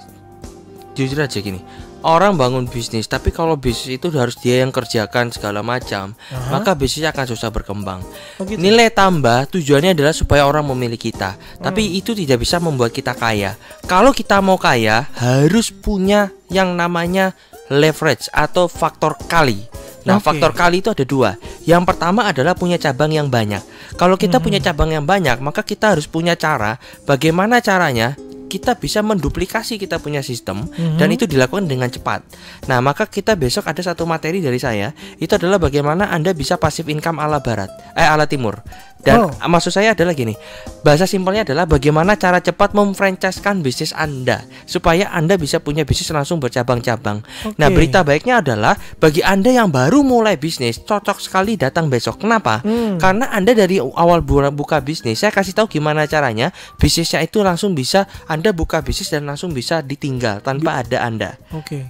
jujur aja gini, orang bangun bisnis, tapi kalau bisnis itu harus dia yang kerjakan segala macam, maka bisnisnya akan susah berkembang. Gitu. Nilai tambah tujuannya adalah supaya orang memilih kita, tapi itu tidak bisa membuat kita kaya. Kalau kita mau kaya, harus punya yang namanya leverage atau faktor kali. Nah, faktor kali itu ada 2. Yang pertama adalah punya cabang yang banyak. Kalau kita punya cabang yang banyak, maka kita harus punya cara. Bagaimana caranya? Kita bisa menduplikasi kita punya sistem dan itu dilakukan dengan cepat. Nah, maka kita besok ada satu materi dari saya, itu adalah bagaimana Anda bisa passive income ala ala timur. Dan maksud saya adalah gini, bahasa simpelnya adalah bagaimana cara cepat memfranchise-kan bisnis Anda supaya Anda bisa punya bisnis langsung bercabang-cabang. Nah, berita baiknya adalah bagi Anda yang baru mulai bisnis, cocok sekali datang besok. Kenapa? Karena Anda dari awal buka bisnis, saya kasih tahu gimana caranya bisnisnya itu langsung bisa Anda buka bisnis dan langsung bisa ditinggal tanpa ada Anda.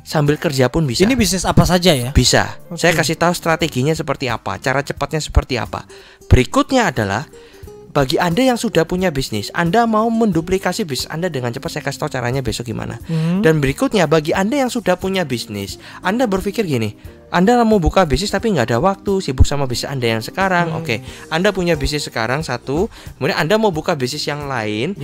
Sambil kerja pun bisa. Ini bisnis apa saja ya? Bisa. Saya kasih tahu strateginya seperti apa, cara cepatnya seperti apa. Berikutnya adalah bagi Anda yang sudah punya bisnis, Anda mau menduplikasi bisnis Anda dengan cepat, saya kasih tahu caranya besok gimana. Dan berikutnya bagi Anda yang sudah punya bisnis, Anda berpikir gini, Anda mau buka bisnis tapi nggak ada waktu, sibuk sama bisnis Anda yang sekarang. Anda punya bisnis sekarang satu, kemudian Anda mau buka bisnis yang lain,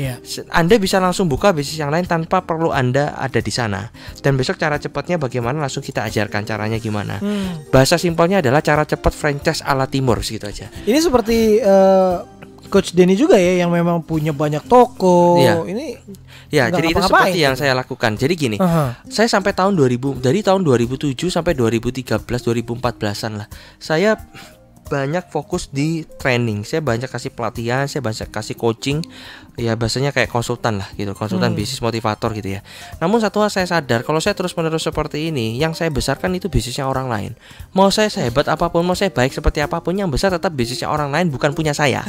Anda bisa langsung buka bisnis yang lain tanpa perlu Anda ada di sana. Dan besok cara cepatnya bagaimana, langsung kita ajarkan caranya gimana. Bahasa simpelnya adalah cara cepat franchise ala timur, segitu aja. Ini seperti Coach Denny juga ya, yang memang punya banyak toko. Ini jadi itu seperti yang saya lakukan. Jadi gini, saya sampai tahun 2000, dari tahun 2007 sampai 2013, 2014-an lah, saya banyak fokus di training. Saya banyak kasih pelatihan, saya banyak kasih coaching. Ya bahasanya kayak konsultan lah gitu, konsultan bisnis motivator gitu ya. Namun satu hal saya sadar, kalau saya terus-menerus seperti ini, yang saya besarkan itu bisnisnya orang lain. Mau saya sehebat apapun, mau saya baik seperti apapun, yang besar tetap bisnisnya orang lain, bukan punya saya.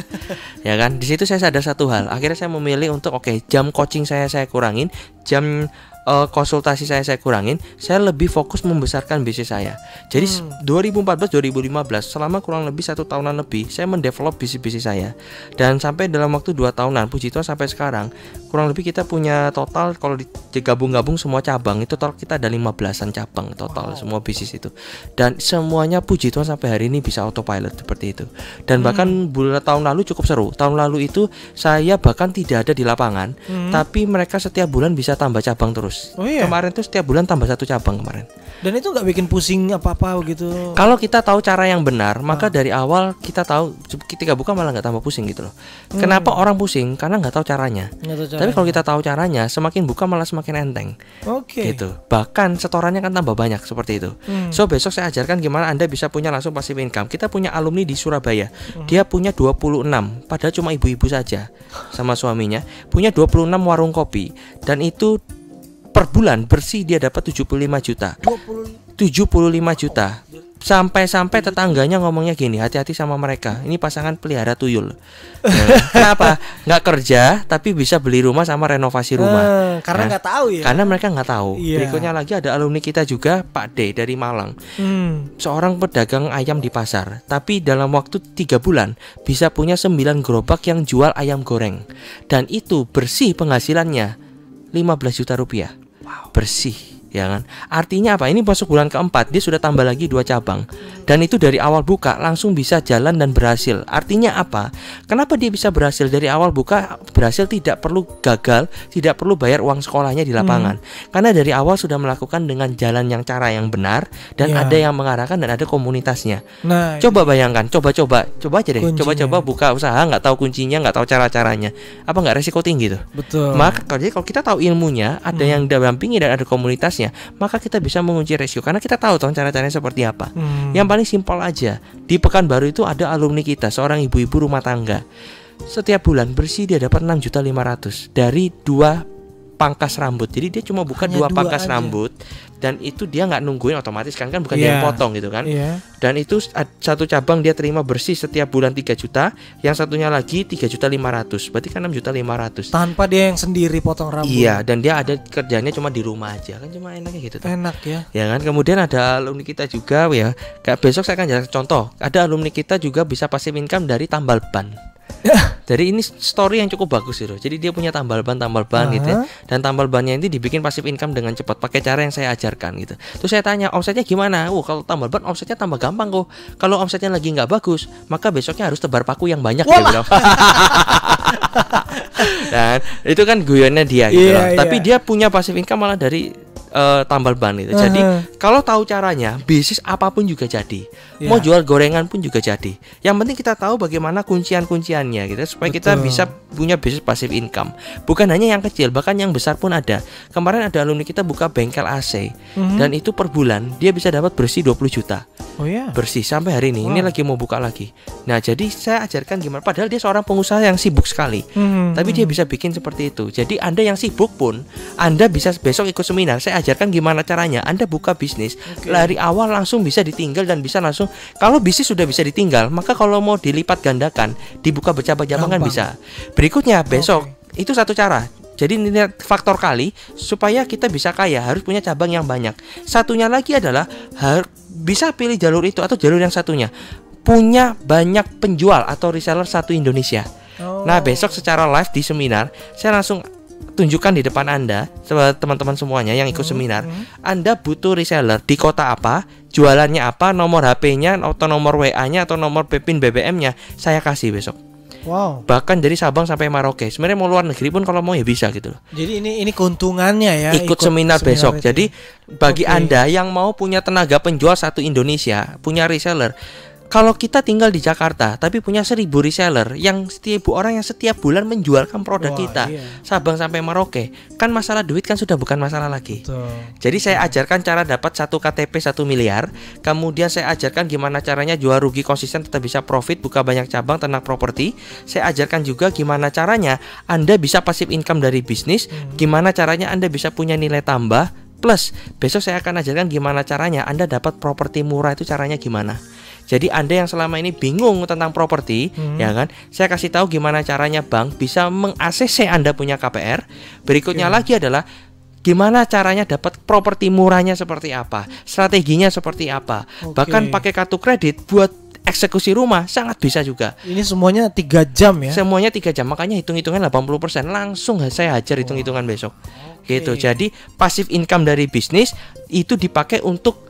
Ya kan? Di situ saya sadar satu hal. Akhirnya saya memilih untuk jam coaching saya kurangin, jam konsultasi saya kurangin, saya lebih fokus membesarkan bisnis saya. Jadi 2014-2015 selama kurang lebih 1 tahunan lebih, saya mendevelop bisnis saya. Dan sampai dalam waktu 2 tahunan, puji Tuhan sampai sekarang kurang lebih kita punya total, kalau digabung-gabung semua cabang itu total kita ada 15-an cabang total semua bisnis itu. Dan semuanya puji Tuhan sampai hari ini bisa autopilot seperti itu. Dan bahkan tahun lalu cukup seru. Tahun lalu itu saya bahkan tidak ada di lapangan, tapi mereka setiap bulan bisa tambah cabang terus. Kemarin tuh setiap bulan tambah 1 cabang kemarin. Dan itu nggak bikin pusing apa-apa gitu. Kalau kita tahu cara yang benar, maka dari awal kita tahu ketika buka malah nggak tambah pusing gitu loh. Kenapa orang pusing? Karena nggak tahu caranya. Tapi kalau kita tahu caranya, semakin buka malah semakin enteng. Gitu. Bahkan setorannya kan tambah banyak seperti itu. So besok saya ajarkan gimana Anda bisa punya langsung passive income. Kita punya alumni di Surabaya. Dia punya 26, padahal cuma ibu-ibu saja sama suaminya. Punya 26 warung kopi, dan itu per bulan bersih dia dapat 75 juta. 75 juta. Sampai-sampai tetangganya ngomongnya gini, hati-hati sama mereka. Ini pasangan pelihara tuyul. Kenapa? Nggak kerja tapi bisa beli rumah sama renovasi rumah. Karena nggak tahu ya. Karena mereka nggak tahu. Iya. Berikutnya lagi ada alumni kita juga, Pak D dari Malang. Seorang pedagang ayam di pasar, tapi dalam waktu 3 bulan bisa punya 9 gerobak yang jual ayam goreng. Dan itu bersih penghasilannya 15 juta rupiah. Bersih. Ya kan? Artinya apa? Ini masuk bulan keempat, dia sudah tambah lagi 2 cabang. Dan itu dari awal buka langsung bisa jalan dan berhasil. Artinya apa? Kenapa dia bisa berhasil dari awal buka? Berhasil tidak perlu gagal, tidak perlu bayar uang sekolahnya di lapangan. Karena dari awal sudah melakukan dengan jalan yang cara yang benar. Dan ada yang mengarahkan dan ada komunitasnya. Nah, coba bayangkan, coba aja deh. Kuncinya. Coba buka usaha, nggak tahu kuncinya, nggak tahu cara-caranya. Apa nggak resiko tinggi tuh? betul. Maka kalau kita tahu ilmunya, ada yang dampingi dan ada komunitasnya, maka kita bisa mengunci resiko karena kita tahu cara-caranya seperti apa. Yang paling simpel aja, di Pekanbaru itu ada alumni kita, seorang ibu-ibu rumah tangga. Setiap bulan bersih dia dapat 6.500.000 dari 2 pangkas rambut. Jadi dia cuma buka Hanya 2 pangkas aja. rambut. Dan itu dia nggak nungguin otomatis kan bukan dia yang potong gitu kan. Dan itu satu cabang dia terima bersih setiap bulan 3 juta, yang satunya lagi 3.500.000. Berarti kan 6.500.000. Tanpa dia yang sendiri potong rambut. Iya, dan dia ada kerjanya cuma di rumah aja. Kan cuma enaknya gitu. Enak ya. Ya kan, kemudian ada alumni kita juga ya. Kayak besok saya akan jelaskan contoh. Ada alumni kita juga bisa passive income dari tambal ban. Jadi ini story yang cukup bagus gitu. Jadi dia punya tambal ban gitu ya. Dan tambal bannya ini dibikin passive income dengan cepat pakai cara yang saya ajarkan gitu. Terus saya tanya omsetnya gimana? Kalau tambal ban omsetnya tambah gampang kok. Kalau omsetnya lagi nggak bagus, maka besoknya harus tebar paku yang banyak gitu. Dan itu kan guyonnya dia gitu loh. Tapi dia punya passive income malah dari tambal ban itu. Jadi kalau tahu caranya, bisnis apapun juga jadi. Mau jual gorengan pun juga jadi. Yang penting kita tahu bagaimana kuncian-kunciannya gitu, supaya kita bisa punya bisnis passive income. Bukan hanya yang kecil, bahkan yang besar pun ada. Kemarin ada alumni kita buka bengkel AC. Dan itu per bulan dia bisa dapat bersih 20 juta. Oh ya. Bersih sampai hari ini. Ini lagi mau buka lagi. Nah, jadi saya ajarkan gimana, padahal dia seorang pengusaha yang sibuk sekali. Tapi dia bisa bikin seperti itu. Jadi Anda yang sibuk pun Anda bisa besok ikut seminar. Saya ajarkan gimana caranya Anda buka bisnis dari awal langsung bisa ditinggal dan bisa langsung. Kalau bisnis sudah bisa ditinggal, maka kalau mau dilipat gandakan, dibuka bercabang-cabang kan bisa. Berikutnya besok itu satu cara. Jadi ini faktor kali supaya kita bisa kaya harus punya cabang yang banyak. Satunya lagi adalah bisa pilih jalur itu atau jalur yang satunya punya banyak penjual atau reseller satu Indonesia. Nah besok secara live di seminar saya langsung tunjukkan di depan Anda, teman-teman semuanya yang ikut seminar. Anda butuh reseller di kota apa, jualannya apa, nomor HP-nya atau nomor WA-nya atau nomor PIN BBM-nya saya kasih besok. Wow. Bahkan dari Sabang sampai Merauke. Sebenarnya mau luar negeri pun kalau mau ya bisa gitu loh. Jadi ini keuntungannya ya. Ikut seminar besok. itu. Jadi bagi Anda yang mau punya tenaga penjual satu Indonesia, punya reseller. Kalau kita tinggal di Jakarta tapi punya 1.000 reseller yang setiap orang yang setiap bulan menjualkan produk kita Sabang sampai Merauke, kan masalah duit kan sudah bukan masalah lagi. Jadi saya ajarkan cara dapat 1 KTP 1 miliar. Kemudian saya ajarkan gimana caranya jual rugi konsisten tetap bisa profit, buka banyak cabang, ternak properti. Saya ajarkan juga gimana caranya Anda bisa passive income dari bisnis, gimana caranya Anda bisa punya nilai tambah. Plus besok saya akan ajarkan gimana caranya Anda dapat properti murah, itu caranya gimana. Jadi Anda yang selama ini bingung tentang properti, ya kan? Saya kasih tahu gimana caranya bank bisa meng-ACC Anda punya KPR. Berikutnya lagi adalah gimana caranya dapat properti murahnya seperti apa, strateginya seperti apa. Bahkan pakai kartu kredit buat eksekusi rumah sangat bisa juga. Ini semuanya 3 jam ya. Semuanya 3 jam. Makanya hitung-hitungan 80%. Langsung saya ajar hitung-hitungan besok. Gitu. Jadi passive income dari bisnis itu dipakai untuk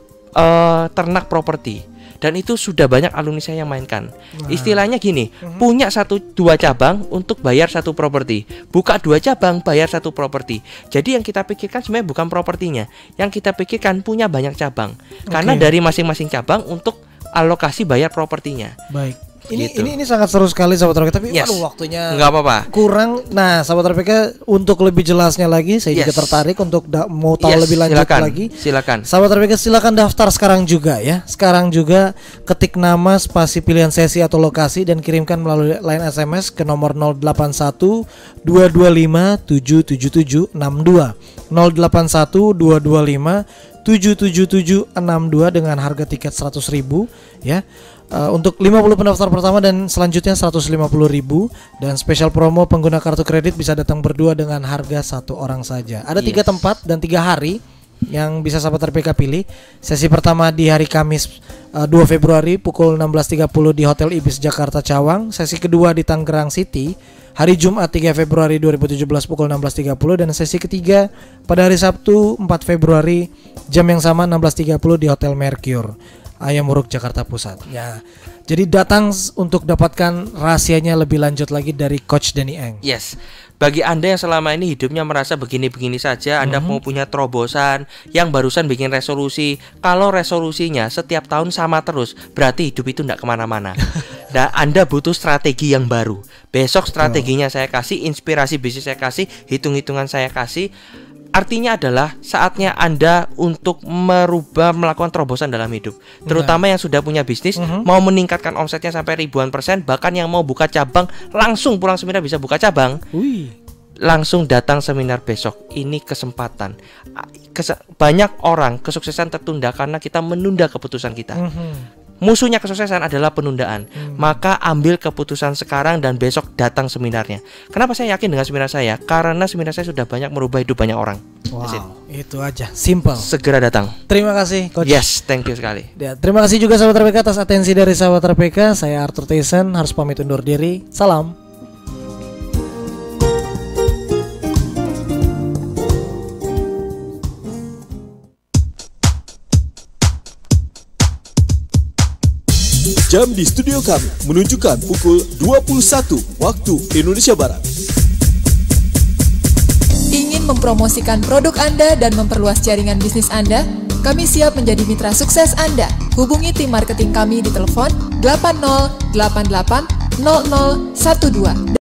ternak properti. Dan itu sudah banyak alumni saya yang mainkan. Istilahnya gini, punya 1-2 cabang untuk bayar 1 properti, buka 2 cabang bayar 1 properti. Jadi yang kita pikirkan sebenarnya bukan propertinya, yang kita pikirkan punya banyak cabang. Karena dari masing-masing cabang untuk alokasi bayar propertinya. Baik. Gitu. Ini sangat seru sekali sahabat RPK, tapi aduh waktunya nggak apa-apa. Kurang. Nah, sahabat RPK, untuk lebih jelasnya lagi saya juga tertarik untuk mau tahu lebih lanjut lagi. Silakan. Sahabat RPK silakan daftar sekarang juga ya. Sekarang juga ketik nama, spasi pilihan sesi atau lokasi dan kirimkan melalui line SMS ke nomor 081 225 777 62. 081 225 77762 dengan harga tiket 100.000 ya. Untuk 50 pendaftar pertama dan selanjutnya 150.000, dan spesial promo pengguna kartu kredit bisa datang berdua dengan harga 1 orang saja. Ada 3 tempat dan 3 hari yang bisa sahabat RPK pilih. Sesi pertama di hari Kamis 2 Februari pukul 16.30 di Hotel Ibis Jakarta Cawang. Sesi kedua di Tangerang City hari Jumat 3 Februari 2017 pukul 16.30, dan sesi ketiga pada hari Sabtu 4 Februari jam yang sama 16.30 di Hotel Mercure Ayam Uruk Jakarta Pusat. Ya. Jadi datang untuk dapatkan rahasianya lebih lanjut lagi dari Coach Danny Eng. Yes. Bagi Anda yang selama ini hidupnya merasa begini-begini saja, Anda mau punya terobosan, yang barusan bikin resolusi. Kalau resolusinya setiap tahun sama terus, berarti hidup itu tidak kemana-mana. Nah, Anda butuh strategi yang baru. Besok strateginya saya kasih, inspirasi bisnis saya kasih, hitung-hitungan saya kasih. Artinya adalah saatnya Anda untuk melakukan terobosan dalam hidup. Terutama yang sudah punya bisnis, mau meningkatkan omsetnya sampai ribuan %, bahkan yang mau buka cabang, langsung pulang seminar bisa buka cabang. Langsung datang seminar besok. Ini kesempatan. Banyak orang kesuksesan tertunda karena kita menunda keputusan kita. Musuhnya kesuksesan adalah penundaan. Maka ambil keputusan sekarang dan besok datang seminarnya. Kenapa saya yakin dengan seminar saya? Karena seminar saya sudah banyak merubah hidup banyak orang. Wow, itu aja, simple. Segera datang. Terima kasih Coach. Yes, thank you sekali. Ya, terima kasih juga sahabat RPK atas atensi dari sahabat RPK. Saya Arthur Tyson harus pamit undur diri. Salam. Jam di studio kami menunjukkan pukul 21 waktu Indonesia Barat. Ingin mempromosikan produk Anda dan memperluas jaringan bisnis Anda? Kami siap menjadi mitra sukses Anda. Hubungi tim marketing kami di telepon 8088 0012.